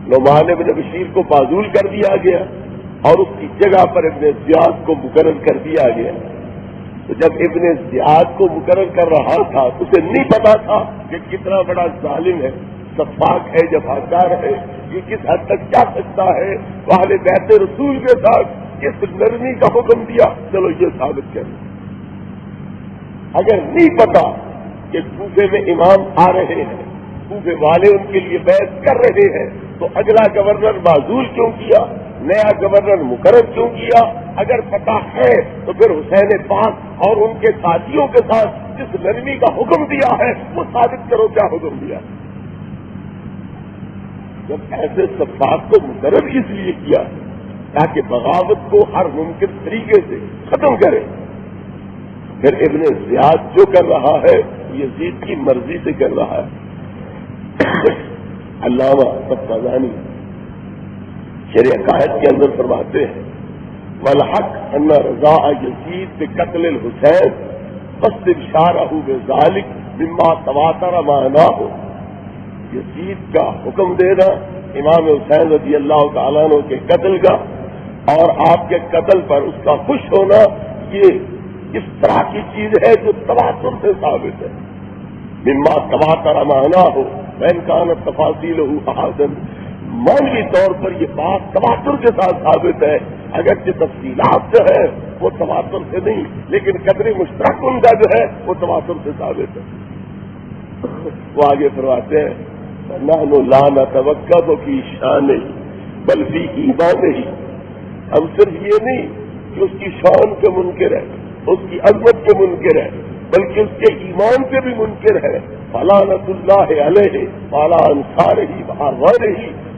نعمان ابن بشیر کو معزول کر دیا گیا اور اس کی جگہ پر ابن زیاد کو مقرر کر دیا گیا۔ تو جب ابن زیاد کو مقرر کر رہا تھا تو اسے نہیں پتا تھا کہ کتنا بڑا ظالم ہے، سفاک ہے، جفاکار ہے، یہ کس حد تک جا سکتا ہے، اہل بیت رسول کے ساتھ کس نرمی کا حکم دیا، چلو یہ ثابت کریں۔ اگر نہیں پتا کہ کوفے میں امام آ رہے ہیں، کوفے والے ان کے لیے بیعت کر رہے ہیں، تو اگلا گورنر معزول کیوں کیا، نیا گورنر مقرر کیوں کیا؟ اگر پتہ ہے تو پھر حسین پاک اور ان کے ساتھیوں کے ساتھ جس نرمی کا حکم دیا ہے وہ ثابت کرو کیا حکم دیا۔ جب ایسے سفاق کو مقرر اس لیے کیا تاکہ بغاوت کو ہر ممکن طریقے سے ختم کرے، پھر ابن زیاد جو کر رہا ہے یزید کی مرضی سے کر رہا ہے۔ علامہ تفتازانی شرح عقائد کے اندر فرماتے ہیں والحق ان رضا یزید بقتل الحسین واستبشارہ بذلک مما تواتر معناه، یزید کا حکم دینا امام حسین رضی اللہ تعالیٰ عنہ کے قتل کا اور آپ کے قتل پر اس کا خوش ہونا، یہ اس طرح کی چیز ہے جو تواتر سے ثابت ہے۔ مما تواتر معناه وان كانت تفاصيله احادن، معنوی طور پر یہ بات تواتر کے ساتھ ثابت ہے، اگرچہ تفصیلات جو ہے وہ تواتر سے نہیں، لیکن قدر مشترک ان کا جو ہے وہ تواتر سے ثابت ہے۔ وہ آگے فرماتے ہیں نحن لا نتوقف فی شانہ بل فی ایمانہ، ہم صرف یہ نہیں کہ اس کی شان کے منکر ہے، اس کی عظمت کے منکر ہے، بلکہ اس کے ایمان کے بھی منکر ہے۔ فلعنۃ اللہ علیہ وعلی انصارہ وآوانہ،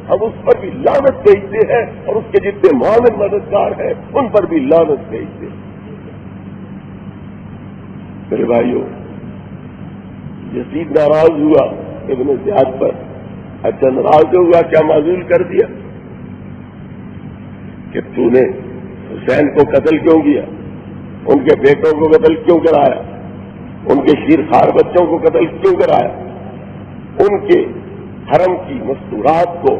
ہم اس پر بھی لعنت بھیجتے ہیں اور اس کے جتنے معاون مددگار ہیں ان پر بھی لعنت بھیجتے ہیں۔ میرے بھائیو، یزید ناراض ہوا ابن زیاد پر، اچھا ناراض ہوا کیا معزول کر دیا کہ تو نے حسین کو قتل کیوں کیا، ان کے بیٹوں کو قتل کیوں کرایا، ان کے شیرخوار بچوں کو قتل کیوں کرایا، ان کے حرم کی مستورات کو،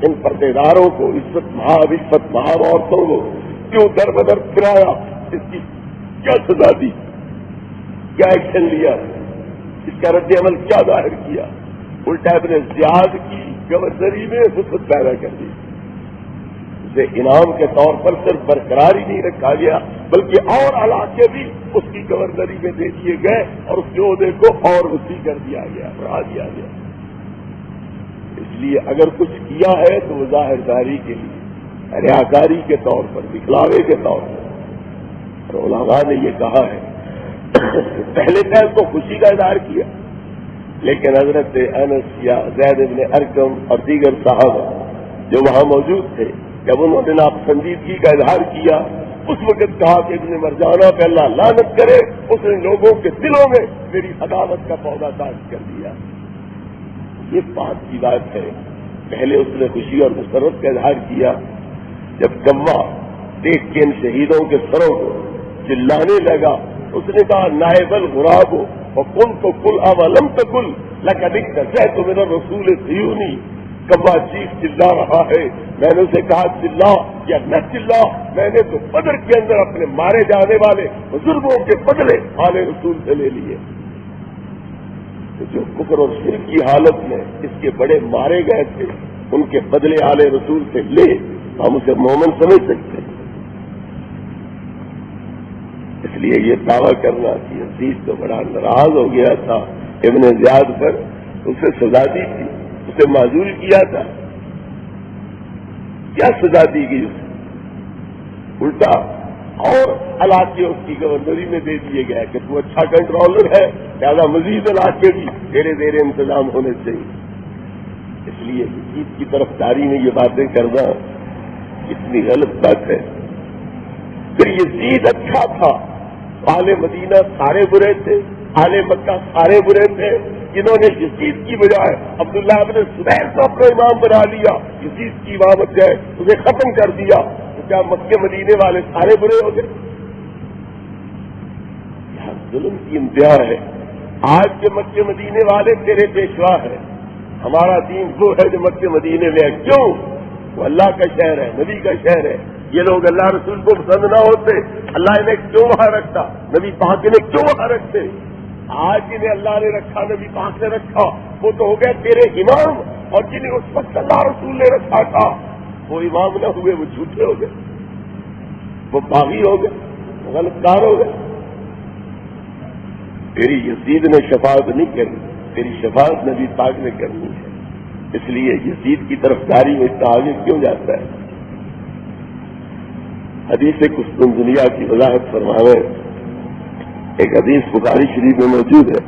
ان پردے داروں کو، عفت مہاب عورتوں کو کیوں در بدر پھرایا، اس کی کیا سزا دی، کیا ایکشن لیا، اس کا رد عمل کیا ظاہر کیا؟ الٹا ابن زیاد کی گورنری میں حسد پیدا کر دی، اسے انعام کے طور پر صرف برقرار ہی نہیں رکھا گیا بلکہ اور علاقے بھی اس کی گورنری میں دے دیے گئے اور اس کے عہدے کو اور وسیع کر دیا گیا، بڑھا دیا گیا۔ اس لیے اگر کچھ کیا ہے تو وہ ظاہر داری کے لیے، ریاکاری کے طور پر، دکھلاوے کے طور پر، اور علماء نے یہ کہا ہے پہلے پہل تو خوشی کا اظہار کیا، لیکن حضرت انس یا زید بن ارقم اور دیگر صحابہ جو وہاں موجود تھے، جب انہوں نے ناپسندیدگی کا اظہار کیا اس وقت کہا کہ ابن مرجانہ پہ اللہ لعنت کرے، اس نے لوگوں کے دلوں میں میری عداوت کا پودا تاج کر دیا۔ یہ بات کی بات ہے، پہلے اس نے خوشی اور مسرت کا اظہار کیا، جب کوا دیکھ کے ان شہیدوں کے سروں کو چلانے لگا اس نے کہا نائب الغراب وقل تو کل اولم تکل لقد اکتسیت من الرسول سیونی، کوا چیخ چلا رہا ہے، میں نے اسے کہا چلا یا نہ چلا، میں نے تو بدر کے اندر اپنے مارے جانے والے بزرگوں کے بدلے آل رسول سے لے لیے۔ جو کفر اور شرک کی حالت میں اس کے بڑے مارے گئے تھے ان کے بدلے آل رسول سے لے، ہم اسے مومن سمجھ سکتے ہیں۔ اس لیے یہ دعویٰ کرنا کہ یزید تو بڑا ناراض ہو گیا تھا ابن زیاد پر، اسے سزا دی تھی، اسے معزول کیا تھا، کیا سزا دی گئی اسے؟ الٹا اور علاقے اس کی گورنری میں دے دیے گئے کہ تو اچھا کنٹرولر ہے، زیادہ مزید علاقے بھی دھیرے دھیرے انتظام ہونے چاہیے۔ اس لیے یزید کی طرفداری میں یہ باتیں کرنا کتنی غلط بات ہے۔ پھر یزید اچھا تھا، اہل مدینہ سارے برے تھے، اہل مکہ سارے برے تھے، جنہوں نے یزید کی بجائے عبداللہ ابن زبیر کو اپنا امام بنا لیا، یزید کی امامت ہے اسے ختم کر دیا، کیا مکے مدینے والے سارے برے ہو گئے؟ یہاں ظلم کی انتہا ہے. آج کے مکے مدینے والے تیرے پیشوا ہے. ہمارا دین وہ ہے جو مکے مدینے میں ہے. کیوں؟ وہ اللہ کا شہر ہے، نبی کا شہر ہے. یہ لوگ اللہ رسول کو پسند نہ ہوتے، اللہ انہیں کیوں وہاں رکھتا؟ نبی پاک انہیں کیوں وہاں رکھتے؟ آج جنہیں اللہ نے رکھا، نبی پاک نے رکھا، وہ تو ہو گئے تیرے امام. اور جنہیں اس وقت اللہ رسول نے رکھا تھا وہ امام نہ ہوئے، وہ جھوٹے ہو گئے، وہ باغی ہو گئے، وہ غلط کار ہو گئے. تیری یزید نے شفاعت نہیں کرنی، تیری شفاعت نبی پاک نے کرنی ہے. اس لیے یزید کی طرفداری میں اتنا آگے کیوں جاتا ہے؟ حدیث قسطنطنیہ کی وضاحت فرماوے. ایک حدیث بخاری شریف میں موجود ہے.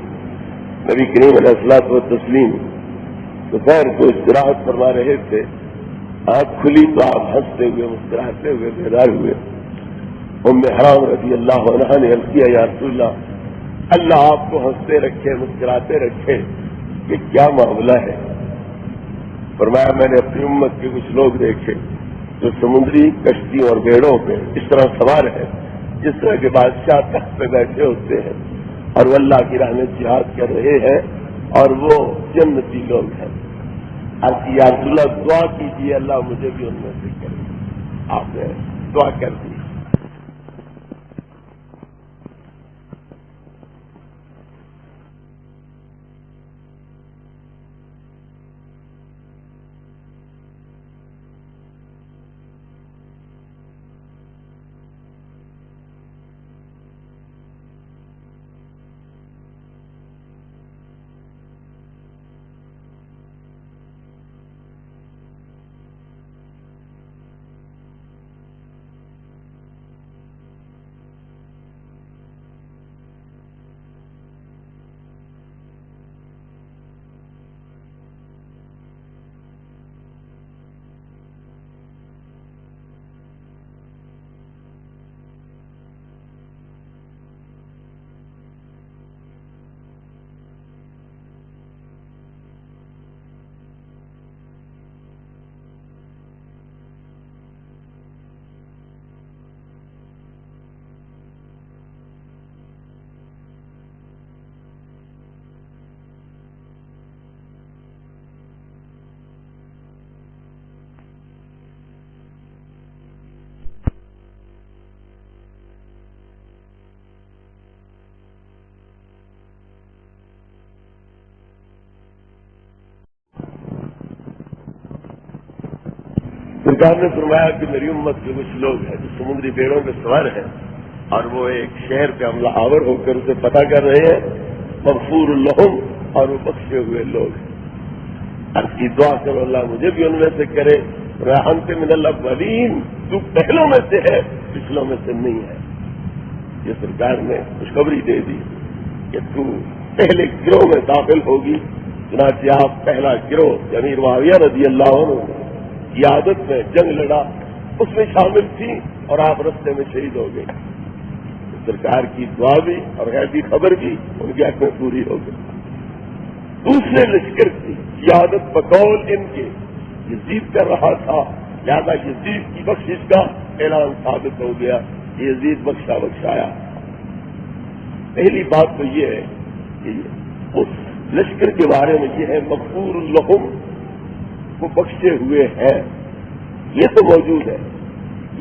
نبی کریم علیہ الصلوۃ والتسلیم دوپہر کو استراحت فرما رہے تھے. آنکھ کھلی تو آپ ہنستے ہوئے مسکراتے ہوئے بیدار ہوئے. ام حرام رضی اللہ عنہا نے عرض کیا، یا رسول اللہ، اللہ آپ کو ہنستے رکھے، مسکراتے رکھے، یہ کیا معاملہ ہے؟ فرمایا، میں نے اپنی امت کے کچھ لوگ دیکھے جو سمندری کشتیوں اور بیڑوں پہ اس طرح سوار ہیں جس طرح کے بادشاہ تخت پہ بیٹھے ہوتے ہیں، اور وہ اللہ کی راہ میں جہاد کر رہے ہیں، اور وہ جنتی لوگ ہیں. آپ یا رسول اللہ دعا کیجیے اللہ مجھے بھی ان میں سے کرے. آپ نے دعا کر دی. سرکار نے فرمایا کہ میری امت کے کچھ لوگ ہیں جو سمندری بیڑوں پہ سوار ہیں، اور وہ ایک شہر پہ حملہ آور ہو کر اسے پتہ کر رہے ہیں، مغفور لہم، اور وہ بخشے ہوئے لوگ ہیں. عرض کی دعا کرو اللہ مجھے بھی ان میں سے کرے. انت من الاولین، تو پہلوں میں سے ہے، پچھلوں میں سے نہیں ہے. یہ سرکار نے خوشخبری دے دی کہ تو پہلے گروہ میں داخل ہوگی. چنانچہ آپ پہلا گروہ امیر معاویہ رضی اللہ عنہ قیادت میں جنگ لڑا، اس میں شامل تھی، اور آپ رستے میں شہید ہو گئے. سرکار کی دعا بھی اور غیبی خبر بھی ان کے حق میں پوری ہو گئی. دوسرے لشکر کی قیادت بقول ان کے یزید کر رہا تھا، لہذا یزید کی بخشش کا اعلان ثابت ہو گیا. یزید بخشایا. پہلی بات تو یہ ہے کہ اس لشکر کے بارے میں یہ ہے مغفور لہم، وہ بخشے ہوئے ہیں، یہ تو موجود ہے،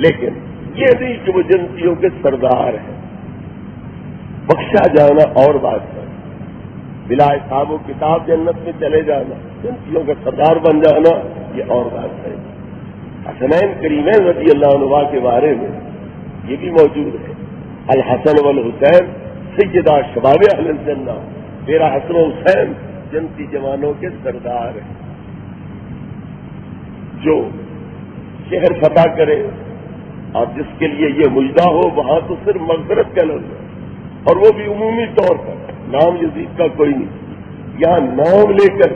لیکن یہ نہیں کہ وہ جنتیوں کے سردار ہیں. بخشا جانا اور بات ہے، بلا حساب و کتاب جنت میں چلے جانا، جنتیوں کا سردار بن جانا، یہ اور بات ہے. حسنین کریمین رضی اللہ عنہ کے بارے میں یہ بھی موجود ہے. الحسن والحسین سیدہ شباب اہل الجنہ، میرا حسن و حسین جنتی جوانوں کے سردار ہیں. جو شہر فتح کرے اور جس کے لیے یہ مجدہ ہو، وہاں تو صرف مغفرت کا لفظ ہے، اور وہ بھی عمومی طور پر، نام یزید کا کوئی نہیں. یہاں نام لے کر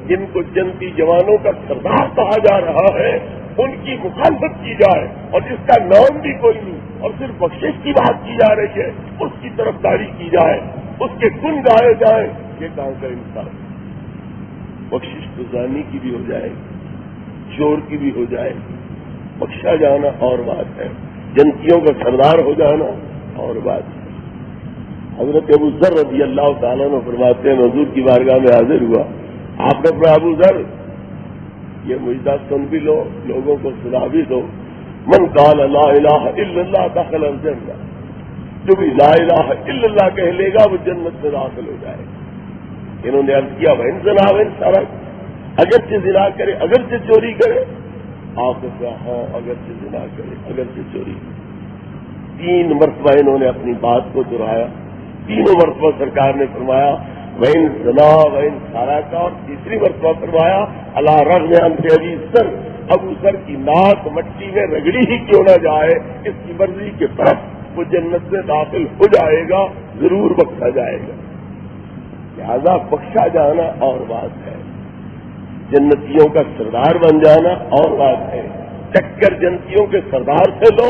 جن کو جنتی جوانوں کا سردار کہا جا رہا ہے ان کی مخالفت کی جائے، اور جس کا نام بھی کوئی نہیں اور صرف بخشش کی بات کی جا رہی ہے اس کی طرفداری کی جائے، اس کے گن گائے جائیں، یہ کہاں کا انصاف؟ بخشش تو زانی کی بھی ہو جائے گی، چور کی بھی ہو جائے گی، بخشا جانا اور بات ہے، جنتیوں کا سردار ہو جانا اور بات ہے۔ حضرت ابو ذر رضی اللہ تعالیٰ نے فرماتے ہیں، حضور کی بارگاہ میں حاضر ہوا، آپ نے فرمایا ابو ذر یہ مجدہ سن بھی لو، لوگوں کو سنا بھی دو، من قال لا الہ الا اللہ دخل الجنہ، جو بھی لا الہ الا اللہ کہہ لے گا وہ جنت میں داخل ہو جائے گا۔ انہوں نے عرض کیا وَإِن زَنَا وَإِن سَرَقَ، اگرچہ زنا کرے، اگرچہ چوری کرے؟ آپ نے کہا ہاں اگرچہ زنا کرے، اگرچہ چوری کرے۔ 3 مرتبہ انہوں نے اپنی بات کو دہرایا، تینوں مرتبہ سرکار نے فرمایا وَإِن زَنَا وَإِن سَرَقَ، اور تیسری مرتبہ فرمایا عَلَىٰ رَغْمِ أَنفِ أَبِي ذر، ابو ذر کی ناک مٹی میں رگڑی ہی کیوں نہ جائے، اس کی مرضی کے طرف وہ جنت میں داخل ہو جائے گا، ضرور بخشا جائے گا۔ لہذا بخشا جانا اور بات ہے، جنتیوں کا سردار بن جانا اور بات ہے۔ ٹکر جنتیوں کے سردار سے لو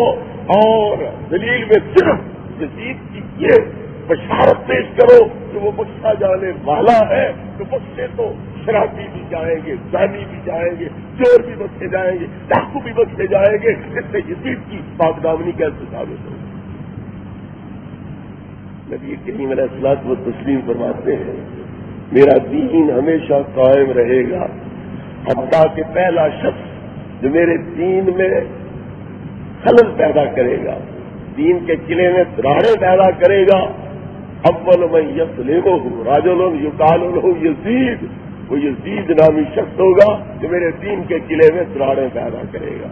اور دلیل میں صرف یزید کی یہ بشارت پیش کرو کہ وہ بخشا جانے والا ہے، تو بخشے تو شرابی بھی جائیں گے، زانی بھی جائیں گے، چور بھی بخشے جائیں گے، ڈاکو بھی بخشے جائیں گے۔ اس سے یزید کی پاکدامنی کیسے ثابت ہوگی؟ نبی کریم علیہ الصلوۃ والتسلیم فرماتے ہیں میرا دین ہمیشہ قائم رہے گا، حتیٰ کہ پہلا شخص جو میرے دین میں خلل پیدا کرے گا، دین کے قلعے میں دراڑیں پیدا کرے گا، اول من یسلمہ رجل یقال له یزید، وہ یزید نامی شخص ہوگا جو میرے دین کے قلعے میں دراڑیں پیدا کرے گا۔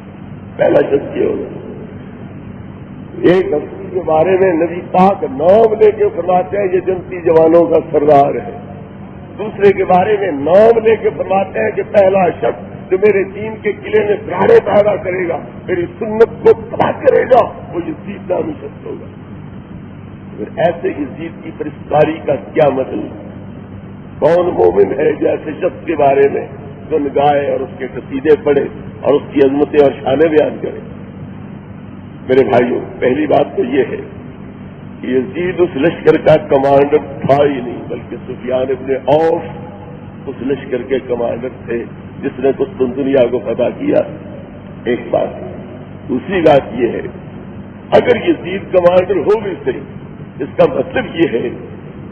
پہلا شخص یہ ہوگا۔ ایک ہستی کے بارے میں نبی پاک نام لے کے فرماتے ہیں یہ جنتی جوانوں کا سردار ہے، دوسرے کے بارے میں نام لے کے فرماتے ہیں کہ پہلا شخص جو میرے دین کے قلعے میں دراڑیں پیدا کرے گا، میری سنت کو تباہ کرے گا، وہ یزید نامی شخص ہوگا۔ پھر ایسے یزید کی پرستاری کا کیا مطلب؟ کون مومن ہے جو ایسے شخص کے بارے میں گن گائے اور اس کے قصیدے پڑھے اور اس کی عظمتیں اور شانیں بیان کرے؟ میرے بھائیوں، پہلی بات تو یہ ہے کہ یزید اس لشکر کا کمانڈر تھا ہی نہیں، بلکہ سفیان ابن عوف اس لشکر کے کمانڈر تھے جس نے قسطنطنیہ کو فتح کیا۔ ایک بات۔ دوسری بات یہ ہے اگر یزید کمانڈر ہو بھی صحیح، اس کا مطلب یہ ہے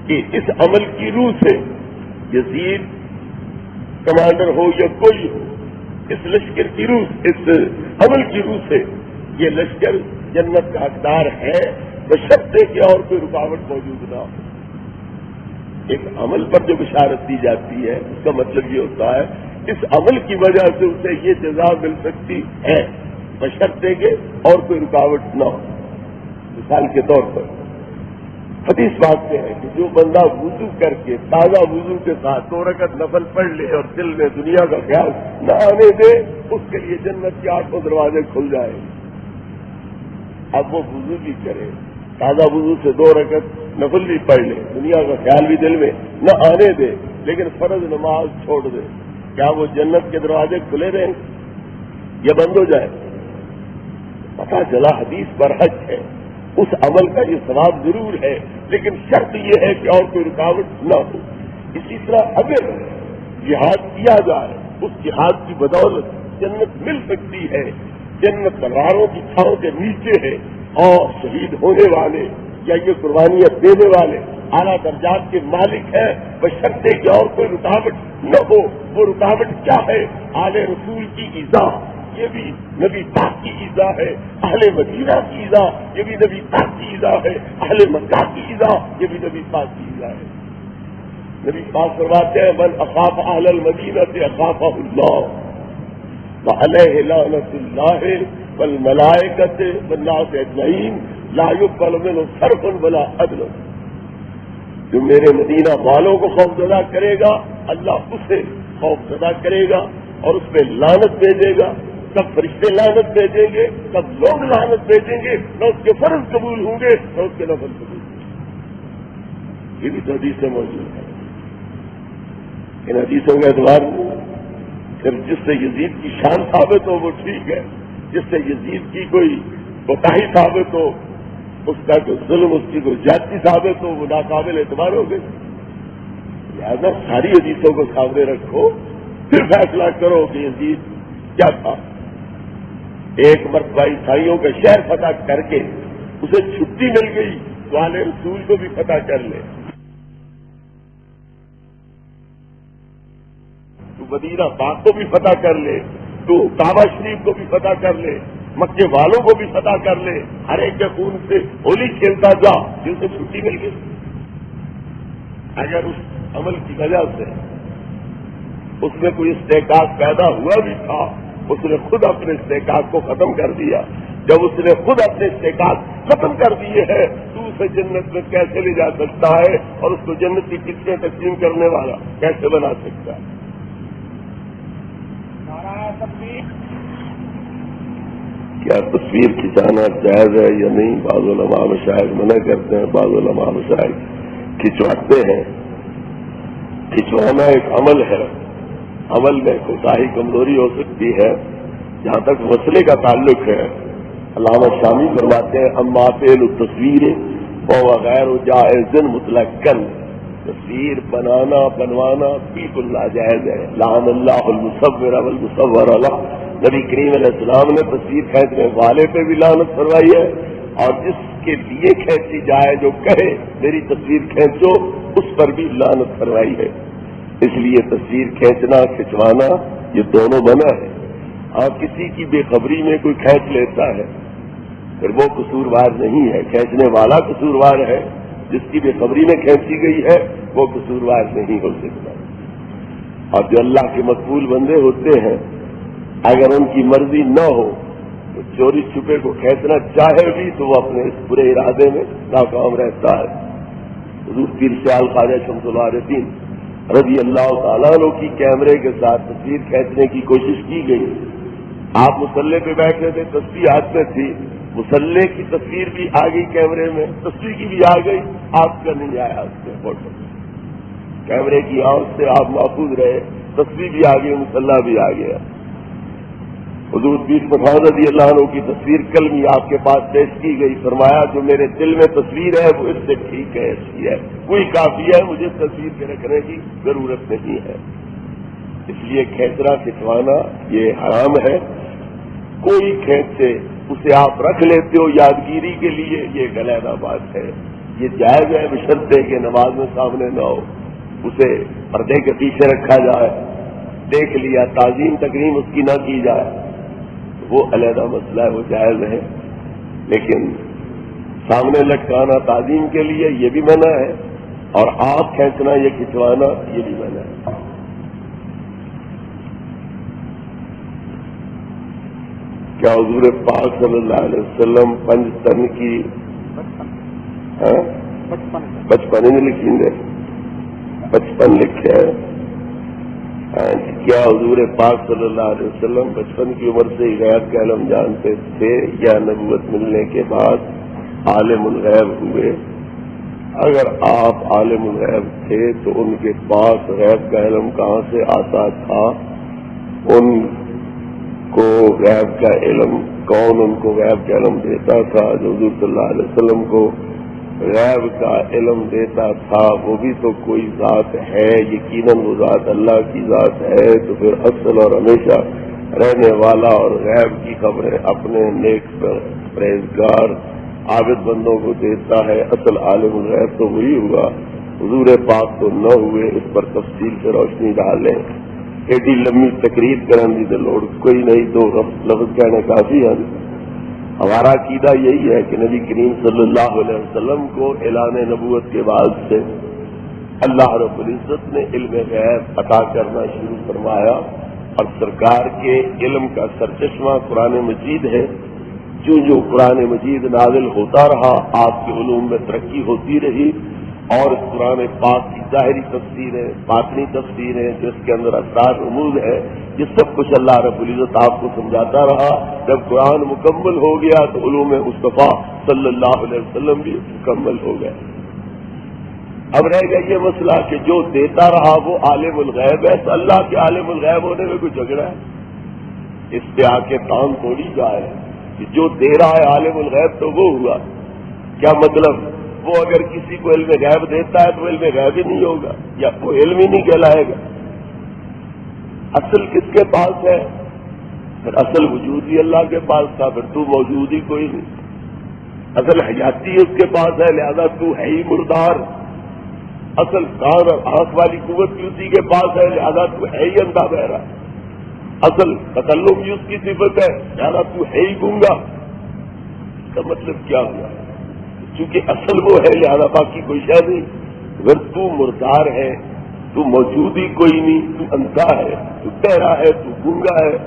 کہ اس عمل کی روح سے یزید کمانڈر ہو یا کوئی ہو، اس لشکر کی روح، اس عمل کی روح سے یہ لشکر جنت کا حقدار ہے، بشرطے کہ اور کوئی رکاوٹ موجود نہ ہو۔ ایک عمل پر جو بشارت دی جاتی ہے اس کا مطلب یہ ہوتا ہے اس عمل کی وجہ سے اسے یہ جزا مل سکتی ہے، بشرطے کہ اور کوئی رکاوٹ نہ ہو۔ مثال کے طور پر حدیث بات میں ہے کہ جو بندہ وضو کر کے تازہ وضو کے ساتھ 2 رکعت نفل پڑھ لے اور دل میں دنیا کا خیال نہ آنے دے، اس کے لیے جنت کے 8 دروازے کھل جائیں گے۔ اب وہ وضو بھی کرے، تازہ وضو سے 2 رکعت نفل بھی پڑھ لے، دنیا کا خیال بھی دل میں نہ آنے دے، لیکن فرض نماز چھوڑ دے، کیا وہ جنت کے دروازے کھلے رہیں یا بند ہو جائے؟ پتہ چلا حدیث برحق ہے، اس عمل کا یہ ثواب ضرور ہے، لیکن شرط یہ ہے کہ اور کوئی رکاوٹ نہ ہو۔ اسی طرح اگر جہاد کیا جائے، اس جہاد کی بدولت جنت مل سکتی ہے، جنت تلواروں کی چھاؤں کے نیچے ہے، اور شہید ہونے والے یا یہ قربانیاں دینے والے اعلیٰ درجات کے مالک ہیں، بشرطے کہ اور کوئی رکاوٹ نہ ہو۔ وہ رکاوٹ کیا ہے؟ آل رسول کی ایذا، یہ بھی نبی پاک کی ایذا ہے، اہل مدینہ کی ایذا، یہ بھی نبی پاک کی ایذا ہے، اہل مکہ کی ایذا، یہ بھی نبی پاک کی ایذا ہے۔ نبی پاک فرماتے ہیں من اخاف اہل المدینہ سے اخافہ اللہ وعلیہ لعنۃ اللہ والملائکۃ والناس اجمعین لا يقبل منہ صرف ولا عدل۔ جو میرے مدینہ والوں کو خوف زدہ کرے گا، اللہ اسے خوف زدہ کرے گا اور اس پہ لعنت بھیجے گا۔ سب فرشتے لعنت بھیجیں گے، سب لوگ لعنت بھیجیں گے، نہ اس کے فرض قبول ہوں گے نہ اس کے نفل قبول ہوں گے۔ یہ بھی تو حدیث میں موجود ہے۔ ان حدیثوں کے اعتبار میں صرف جس سے یزید کی شان ثابت ہو وہ ٹھیک ہے، جس سے یزید کی کوئی کوتاہی ثابت ہو، اس کا کوئی ظلم، اس کی کوئی زیادتی ثابت ہو، وہ ناقابل اعتبار ہو گئی۔ لہٰذا ساری حدیثوں کو سامنے رکھو، پھر فیصلہ کرو کہ یزید کیا تھا۔ ایک مرتبہ عیسائیوں کا شہر فتح کر کے اسے چھٹی مل گئی تو آل رسول کو بھی فتح کر لے، تو مدینہ پاک کو بھی فتح کر لے، تو کعبہ شریف کو بھی فتح کر لے، مکے والوں کو بھی فتح کر لے، ہر ایک کے خون سے ہولی کھیلتا جا جن سے چھٹی مل گئی۔ اگر اس عمل کی وجہ سے اس میں کوئی استحقاق پیدا ہوا بھی تھا، اس نے خود اپنے استحقاق کو ختم کر دیا۔ جب اس نے خود اپنے استحقاق ختم کر دیے ہیں تو اسے جنت میں کیسے لے جا سکتا ہے اور اس کو جنت کی قسمیں تقسیم کرنے والا کیسے بنا سکتا ہے؟ کیا تصویر کھنچانا جائز ہے یا نہیں؟ بعض علماء مشائخ منع کرتے ہیں، بعض علماء مشائخ کھنچواتے ہیں۔ کھنچوانا ایک عمل ہے، عمل میں کوتاہی کمزوری ہو سکتی ہے۔ جہاں تک مسئلے کا تعلق ہے، علامہ شامی فرماتے ہیں اما فعل التصویر وغیر جائز مطلقاً، تصویر بنوانا بالکل ناجائز ہے۔ لعن اللہ المصور والمصور علیہ، نبی کریم علیہ السلام نے تصویر کھینچنے والے پہ بھی لعنت فرمائی ہے، اور جس کے لیے کھینچی جائے جو کہے میری تصویر کھینچو اس پر بھی لعنت فرمائی ہے۔ اس لیے تصویر کھینچنا کھنچوانا یہ دونوں منع ہے۔ اور کسی کی بے خبری میں کوئی کھینچ لیتا ہے پھر وہ قصوروار نہیں ہے، کھینچنے والا قصوروار ہے، جس کی بے خبری میں کھینچی گئی ہے وہ قصوروار نہیں ہو سکتا۔ اور جو اللہ کے مقبول بندے ہوتے ہیں اگر ان کی مرضی نہ ہو تو چوری چھپے کو کھینچنا چاہے بھی تو وہ اپنے اس برے ارادے میں ناکام رہتا ہے۔ حضور پیر سیال خواجہ شمس العارفین رضی اللہ تعالیٰ عنہ کی کیمرے کے ساتھ تصویر کھینچنے کی کوشش کی گئی۔ آپ مسلح پہ بیٹھے تھے، تصویر ہاتھ میں تھی، مسلح کی تصویر بھی آ گئی کیمرے میں، تصویر کی بھی آ گئی، آپ کا نہیں آیا اس میں فوٹو، کیمرے کی آنکھ سے آپ محفوظ رہے، تصویر بھی آ گئی، مسلح بھی آ گیا۔ حضور پیر پٹھان رضی اللہ عنہ کی تصویر کلمی آپ کے پاس پیش کی گئی، فرمایا جو میرے دل میں تصویر ہے وہ اس سے ٹھیک ہے، اچھی ہے، وہی کافی ہے، مجھے تصویر کے رکھنے کی ضرورت نہیں ہے۔ اس لیے کھینچنا کھنچوانا یہ حرام ہے۔ کوئی کھینچے اسے آپ رکھ لیتے ہو یادگیری کے لیے، یہ ایک علیحدہ بات ہے، یہ جائز ہے بشرطے کہ نماز میں سامنے نہ ہو، اسے پردے کے پیچھے رکھا جائے، دیکھ لیا، تعظیم تکریم اس کی نہ کی جائے، وہ علیحدہ مسئلہ ہے، وہ جائز ہے۔ لیکن سامنے لٹکانا تعظیم کے لیے یہ بھی منع ہے، اور آپ کھینچنا یہ کھنچوانا یہ بھی منع ہے۔ کیا حضور پاک صلی اللہ علیہ وسلم پنج تن کی بچپن میں لکھی ہے، 55 لکھے ہیں۔ کیا حضور پاک صلی اللہ علیہ وسلم بچپن کی عمر سے غیب کا علم جانتے تھے یا نبوت ملنے کے بعد عالم الغیب ہوئے؟ اگر آپ عالم الغیب تھے تو ان کے پاس غیب کا علم کہاں سے آتا تھا؟ ان کو غیب کا علم کون ان کو غیب کا علم دیتا تھا؟ جو حضور صلی اللہ علیہ وسلم کو غیب کا علم دیتا تھا وہ بھی تو کوئی ذات ہے، یقیناً وہ ذات اللہ کی ذات ہے، تو پھر اصل اور ہمیشہ رہنے والا اور غیب کی خبریں اپنے نیک پرہیزگار عابد بندوں کو دیتا ہے، اصل عالم الغیب تو وہی ہوا، حضور پاک تو نہ ہوئے۔ اس پر تفصیل سے روشنی ڈالیں، ایڈی لمبی تقریر کرنے کی لوڑ کوئی نہیں، تو لفظ کہنے کافی ہے۔ ہمارا عقیدہ یہی ہے کہ نبی کریم صلی اللہ علیہ وسلم کو اعلان نبوت کے بعد سے اللہ رب العزت نے علم غیب عطا کرنا شروع فرمایا، اور سرکار کے علم کا سرچشمہ قرآن مجید ہے۔ جو قرآن مجید نازل ہوتا رہا آپ کے علوم میں ترقی ہوتی رہی، اور اس قرآن پاک کی ظاہری تفسیریں، باطنی تفسیریں، جس کے اندر اسرار رموز ہے، یہ سب کچھ اللہ رب العزت آپ کو سمجھاتا رہا۔ جب قرآن مکمل ہو گیا تو علوم مصطفیٰ صلی اللہ علیہ وسلم بھی مکمل ہو گئے۔ اب رہ گیا یہ مسئلہ کہ جو دیتا رہا وہ عالم الغیب ہے، تو اللہ کے عالم الغیب ہونے میں کوئی جھگڑا ہے؟ اس پہ آ کے تان توڑی جائے کہ جو دے رہا ہے عالم الغیب تو وہ ہوا، کیا مطلب؟ وہ اگر کسی کو علم غیب دیتا ہے تو علم غیب ہی نہیں ہوگا، یا وہ علم ہی نہیں کہلائے گا۔ اصل کس کے پاس ہے؟ پھر اصل وجود بھی اللہ کے پاس تھا، پھر تو موجود ہی کوئی نہیں. اصل حیاتی اس کے پاس ہے، لہذا تو ہے ہی مردار. اصل کان اور آنکھ والی قوت بھی اسی کے پاس ہے، لہذا تو ہے ہی اندھا بہرا. اصل تکلم بھی اس کی صفت ہے، لہذا تو ہے ہی گونگا. اس کا مطلب کیا ہوا؟ چونکہ اصل وہ ہے لہذا باقی کوئی شے نہیں. اگر تو مردار ہے، تو موجود ہی کوئی نہیں، تو اندھا ہے، تو بہرا ہے، تو گونگا ہے.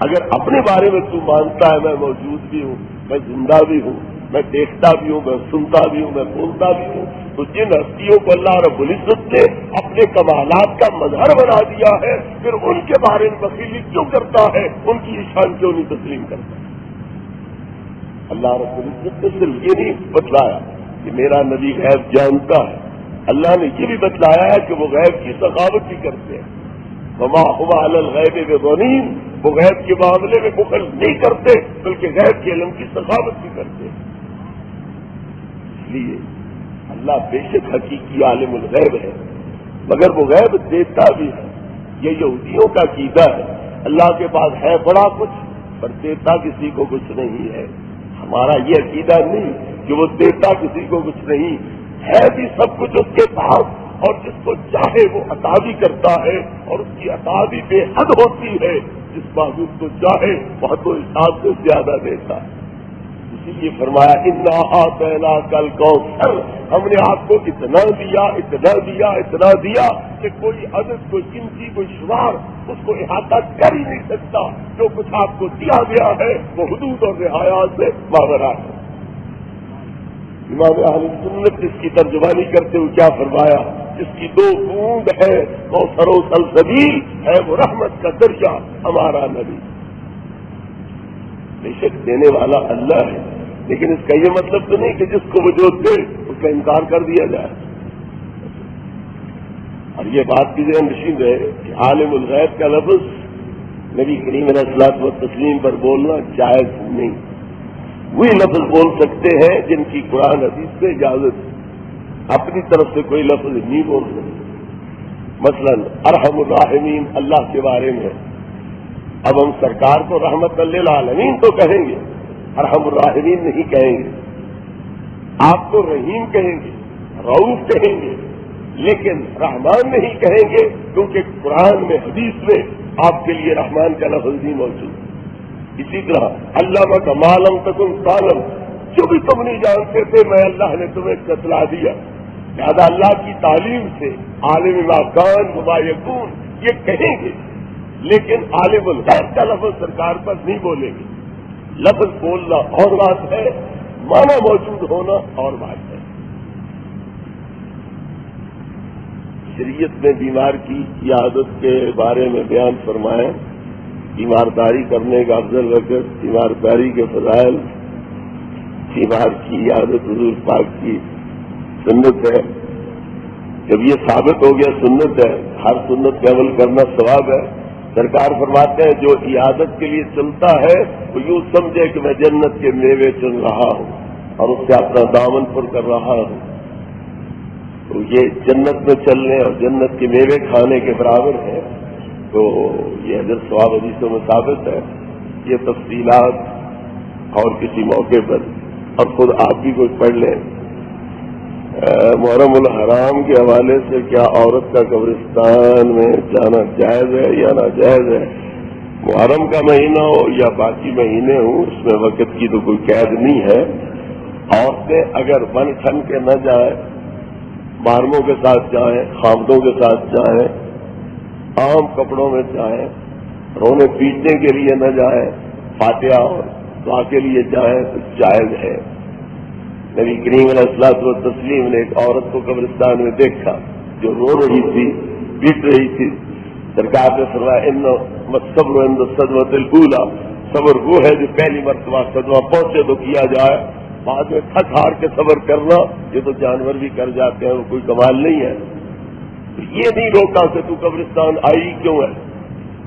اگر اپنے بارے میں تو مانتا ہے میں موجود بھی ہوں، میں زندہ بھی ہوں، میں دیکھتا بھی ہوں، میں سنتا بھی ہوں، میں بولتا بھی ہوں، تو جن ہستیوں کو اللہ رب العزت نے اپنے کمالات کا مظہر بنا دیا ہے، پھر ان کے بارے میں بخیلی کیوں کرتا ہے؟ ان کی شان کیوں نہیں تسلیم کرتا؟ اللہ رب العزت نے صرف یہ نہیں بتلایا کہ میرا نبی غیب جانتا ہے، اللہ نے یہ بھی بتلایا ہے کہ وہ غیب کی سخاوت بھی کرتے ہیں. وما هم علی الغیب بضنین، وہ غیب کے معاملے میں بخل نہیں کرتے بلکہ غیب کے علم کی سخاوت بھی کرتے ہیں. اس لیے اللہ بے شک حقیقی عالم الغیب ہے، مگر وہ غیب دیتا بھی ہے. یہ یہودیوں کا عقیدہ ہے، اللہ کے پاس ہے بڑا کچھ پر دیتا کسی کو کچھ نہیں ہے. ہمارا یہ عقیدہ نہیں کہ وہ دیتا کسی کو کچھ نہیں ہے، بھی سب کچھ اس کے پاس، اور جس کو چاہے وہ عطا بھی کرتا ہے، اور اس کی عطا بھی بے حد ہوتی ہے. جس معبود کو چاہے وہ تو حساب سے زیادہ دیتا ہے. اسی لیے فرمایا انا اعطیناک الکوثر، ہم نے آپ کو اتنا دیا، اتنا دیا، اتنا دیا کہ کوئی عدد، کوئی گنتی، کوئی شمار اس کو احاطہ کر ہی نہیں سکتا. جو کچھ آپ کو دیا گیا ہے وہ حدود اور رعایات سے ماورا ہے. امام اہل سنت اس کی ترجمانی کرتے ہوئے کیا فرمایا؟ جس کی 2 بوند ہے کوثر و سلسبیل ہے، وہ رحمت کا دریا ہمارا نبی. بے شک دینے والا اللہ ہے، لیکن اس کا یہ مطلب تو نہیں کہ جس کو وہ جو دے اس کا انکار کر دیا جائے. اور یہ بات بھی ذہن نشین رہے کہ عالم الغیب کا لفظ نبی کریم علیہ الصلوۃ والتسلیم پر بولنا جائز نہیں. وہی لفظ بول سکتے ہیں جن کی قرآن حدیث سے اجازت ہے، اپنی طرف سے کوئی لفظ نہیں بول سکتے. مثلا ارحم الراحمین اللہ کے بارے میں، اب ہم سرکار کو رحمت للعالمین تو کہیں گے، ارحم الراحمین نہیں کہیں گے. آپ کو رحیم کہیں گے، رؤوف کہیں گے، لیکن رحمان نہیں کہیں گے، کیونکہ قرآن میں حدیث میں آپ کے لیے رحمان کا لفظ نہیں موجود. اسی طرح علامہ کا معلوم تکن تعلم، جو بھی تم نہیں جانتے تھے میں اللہ نے تمہیں بتلا دیا. لہذا اللہ کی تعلیم سے عالم ما کان وما یکون یہ کہیں گے، لیکن عالم الغیب کا لفظ سرکار پر نہیں بولیں گے. لفظ بولنا اور بات ہے، معنی موجود ہونا اور بات ہے. شریعت میں بیمار کی عیادت کے بارے میں بیان فرمائیں. بیمارداری کرنے کا افضل وقت، بیمارداری کے فضائل، بیمار کی عیادت حضور پاک کی سنت ہے. جب یہ ثابت ہو گیا سنت ہے، ہر سنت پہ عمل کرنا ثواب ہے. سرکار فرماتے ہیں جو عیادت کے لیے چلتا ہے وہ یوں سمجھے کہ میں جنت کے میوے چن رہا ہوں اور اس سے اپنا دامن پر کر رہا ہوں. تو یہ جنت میں چلنے اور جنت کے میوے کھانے کے برابر ہے. تو یہ حضرت ثواب حدیثوں میں ثابت ہے. یہ تفصیلات اور کسی موقع پر اور خود آپ بھی کچھ پڑھ لیں. محرم الحرام کے حوالے سے کیا عورت کا قبرستان میں جانا جائز ہے یا ناجائز ہے؟ محرم کا مہینہ ہو یا باقی مہینے ہوں اس میں وقت کی تو کوئی قید نہیں ہے. عورتیں اگر بن ٹھن کے نہ جائیں، محرموں کے ساتھ جائیں، خامدوں کے ساتھ جائیں، عام کپڑوں میں جائیں، رونے پیٹنے کے لیے نہ جائیں، فاتحہ اور دعا کے لیے جائیں تو جائز ہے. نبی کریم علیہ الصلوۃ والتسلیم نے ایک عورت کو قبرستان میں دیکھا جو رو رہی تھی، پیٹ رہی تھی. سرکار نے فرمایا ان الصبر عند الصدمۃ الاولی، صبر وہ ہے جو پہلی مرتبہ صدمہ پہنچے تو کیا جائے، بعد میں تھک ہار کے صبر کرنا یہ تو جانور بھی کر جاتے ہیں، وہ کوئی کمال نہیں ہے. یہ نہیں روکا کہ تو قبرستان آئی کیوں ہے.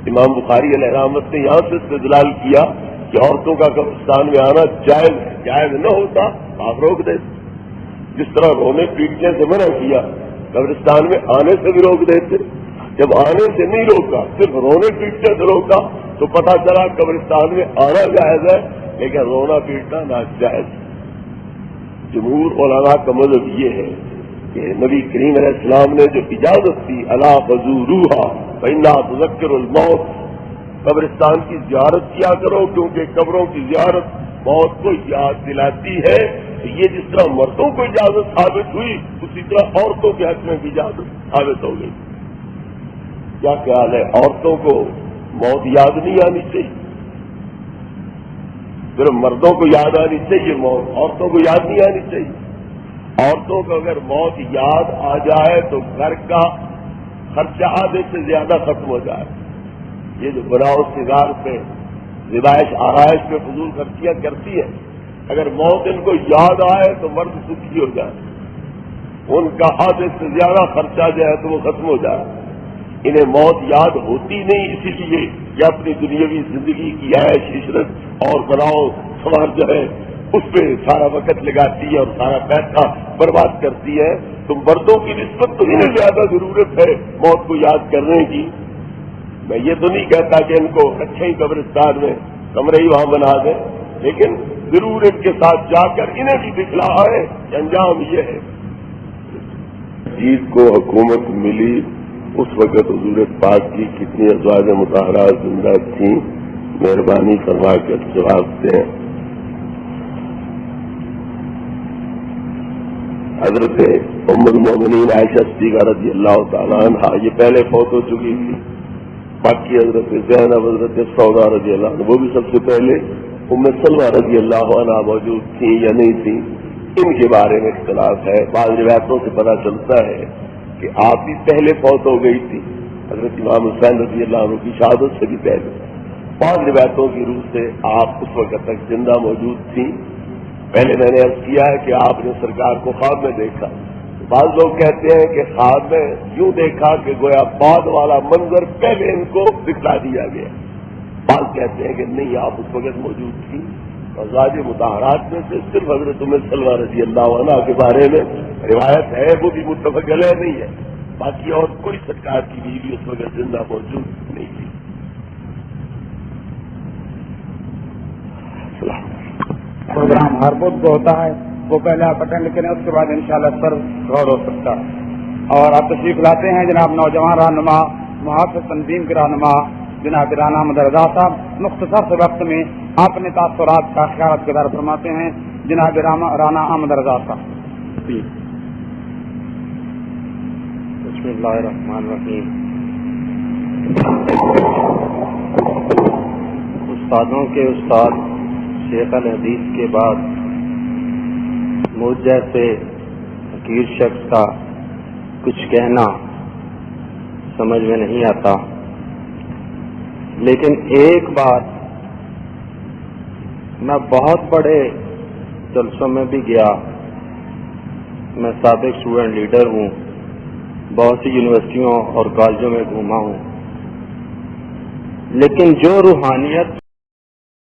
امام بخاری علیہ رحمت نے یہاں سے استدلال کیا کہ عورتوں کا قبرستان میں آنا جائز ہے. جائز نہ ہوتا آپ روک دیتے. جس طرح رونے پیٹنے سے منع کیا، قبرستان میں آنے سے بھی روک دیتے. جب آنے سے نہیں روکا، صرف رونے پیٹنے سے روکا تو پتہ چلا قبرستان میں آنا جائز ہے لیکن رونا پیٹنا ناجائز۔ جمہور علماء کا مذہب یہ ہے کہ نبی کریم علیہ السلام نے جو اجازت دی الا فزوروہا فإنہا تذکر الموت، قبرستان کی زیارت کیا کرو کیونکہ قبروں کی زیارت موت کو یاد دلاتی ہے۔ یہ جس طرح مردوں کو اجازت ثابت ہوئی اسی طرح عورتوں کے حق میں بھی اجازت ثابت ہو گئی۔ کیا خیال ہے، عورتوں کو موت یاد نہیں آنی چاہیے؟ صرف مردوں کو یاد آنی چاہیے موت، عورتوں کو یاد نہیں آنی چاہیے؟ عورتوں کو اگر موت یاد آ جائے تو گھر کا خرچہ آدھے سے زیادہ ختم ہو جائے۔ یہ جو بناؤ سگار پہ زبائش آرائش پہ فضول خرچیاں کرتی ہے، اگر موت ان کو یاد آئے تو مرد سکھی ہو جائے، ان کا آدھے سے زیادہ خرچہ جو ہے تو وہ ختم ہو جائے۔ انہیں موت یاد ہوتی نہیں، اسی لیے کہ اپنی دنیاوی زندگی کی عیش عشرت اور بناؤ سوار جو ہے اس پہ سارا وقت لگاتی ہے اور سارا پیسہ برباد کرتی ہے۔ تو مردوں کی نسبت تو انہیں زیادہ ضرورت ہے موت کو یاد کرنے کی۔ میں یہ تو نہیں کہتا کہ ان کو اچھے ہی قبرستان میں کمرے ہی وہاں بنا دیں، لیکن ضرور ان کے ساتھ جا کر انہیں بھی دکھلا ہے کہ انجام یہ ہے۔ جیت کو حکومت ملی اس وقت حضور پاک کی کتنی ازواج مطہرات زندہ تھیں؟ مہربانی فرما کر جواب دیں۔ حضرت ام المومنین عائشہ صدیقہ رضی اللہ تعالیٰ عنہا یہ پہلے فوت ہو چکی تھی، باقی حضرت زینب، حضرت سودا رضی اللہ عنہ وہ بھی سب سے پہلے، ام سلمہ رضی اللہ عنہا موجود تھیں یا نہیں تھیں، ان کے بارے میں اختلاف ہے۔ بعض روایتوں سے پتہ چلتا ہے کہ آپ بھی پہلے فوت ہو گئی تھی، حضرت امام حسین رضی اللہ عنہ کی شہادت سے بھی پہلے۔ بعض روایتوں کی روح سے آپ اس وقت تک زندہ موجود تھیں۔ پہلے میں نے عرض کیا ہے کہ آپ نے سرکار کو خواب میں دیکھا، بعض لوگ کہتے ہیں کہ خواب میں یوں دیکھا کہ گویا بعد والا منظر پہلے ان کو دکھلا دیا گیا، بعض کہتے ہیں کہ نہیں آپ اس وقت موجود تھیں۔ ازواج مطہرات میں سے صرف حضرت ام سلمہ رضی اللہ عنہا کے بارے میں روایت ہے، وہ بھی متفق علیہ نہیں ہے، باقی اور کوئی سرکار کی بیوی اس وقت زندہ موجود نہیں تھی۔ پروگرام ہر بدھ کو ہوتا ہے، وہ پہلے آپ اٹینڈ کریں، اس کے بعد انشاءاللہ سر غور ہو سکتا ہے۔ اور آپ تشریف لاتے ہیں جناب نوجوان رہنما، محافظ تنظیم کے رہنما جناب رانا احمد رضا صاحب، مختصر سے وقت میں اپنے تاثرات کا خیالات کے درد فرماتے ہیں جناب رانا احمد رضا صاحب۔ بسم اللہ الرحمن الرحیم۔ استادوں کے استاد شیخ الحدیث کے بعد مجھ جیسے حقیر شخص کا کچھ کہنا سمجھ میں نہیں آتا، لیکن ایک بات، میں بہت بڑے جلسوں میں بھی گیا، میں سابق اسٹوڈنٹ لیڈر ہوں، بہت سی یونیورسٹیوں اور کالجوں میں گھوما ہوں، لیکن جو روحانیت۔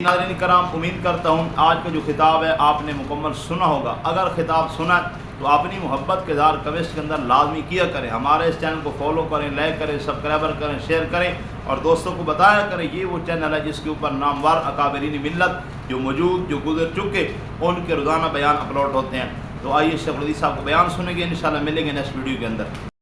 ناظرین کرام، امید کرتا ہوں آج کا جو خطاب ہے آپ نے مکمل سنا ہوگا۔ اگر خطاب سنا تو اپنی محبت کے اظہار کمنٹس کے اندر لازمی کیا کریں، ہمارے اس چینل کو فالو کریں، لائک کریں، سبسکرائبر کریں، شیئر کریں اور دوستوں کو بتایا کریں یہ وہ چینل ہے جس کے اوپر نامور اکابرین ملت جو موجود، جو گزر چکے، ان کے روزانہ بیان اپلوڈ ہوتے ہیں۔ تو آئیے شیخ الحدیث صاحب کو بیان سنیں گے، انشاءاللہ ملیں گے نیکسٹ ویڈیو کے اندر۔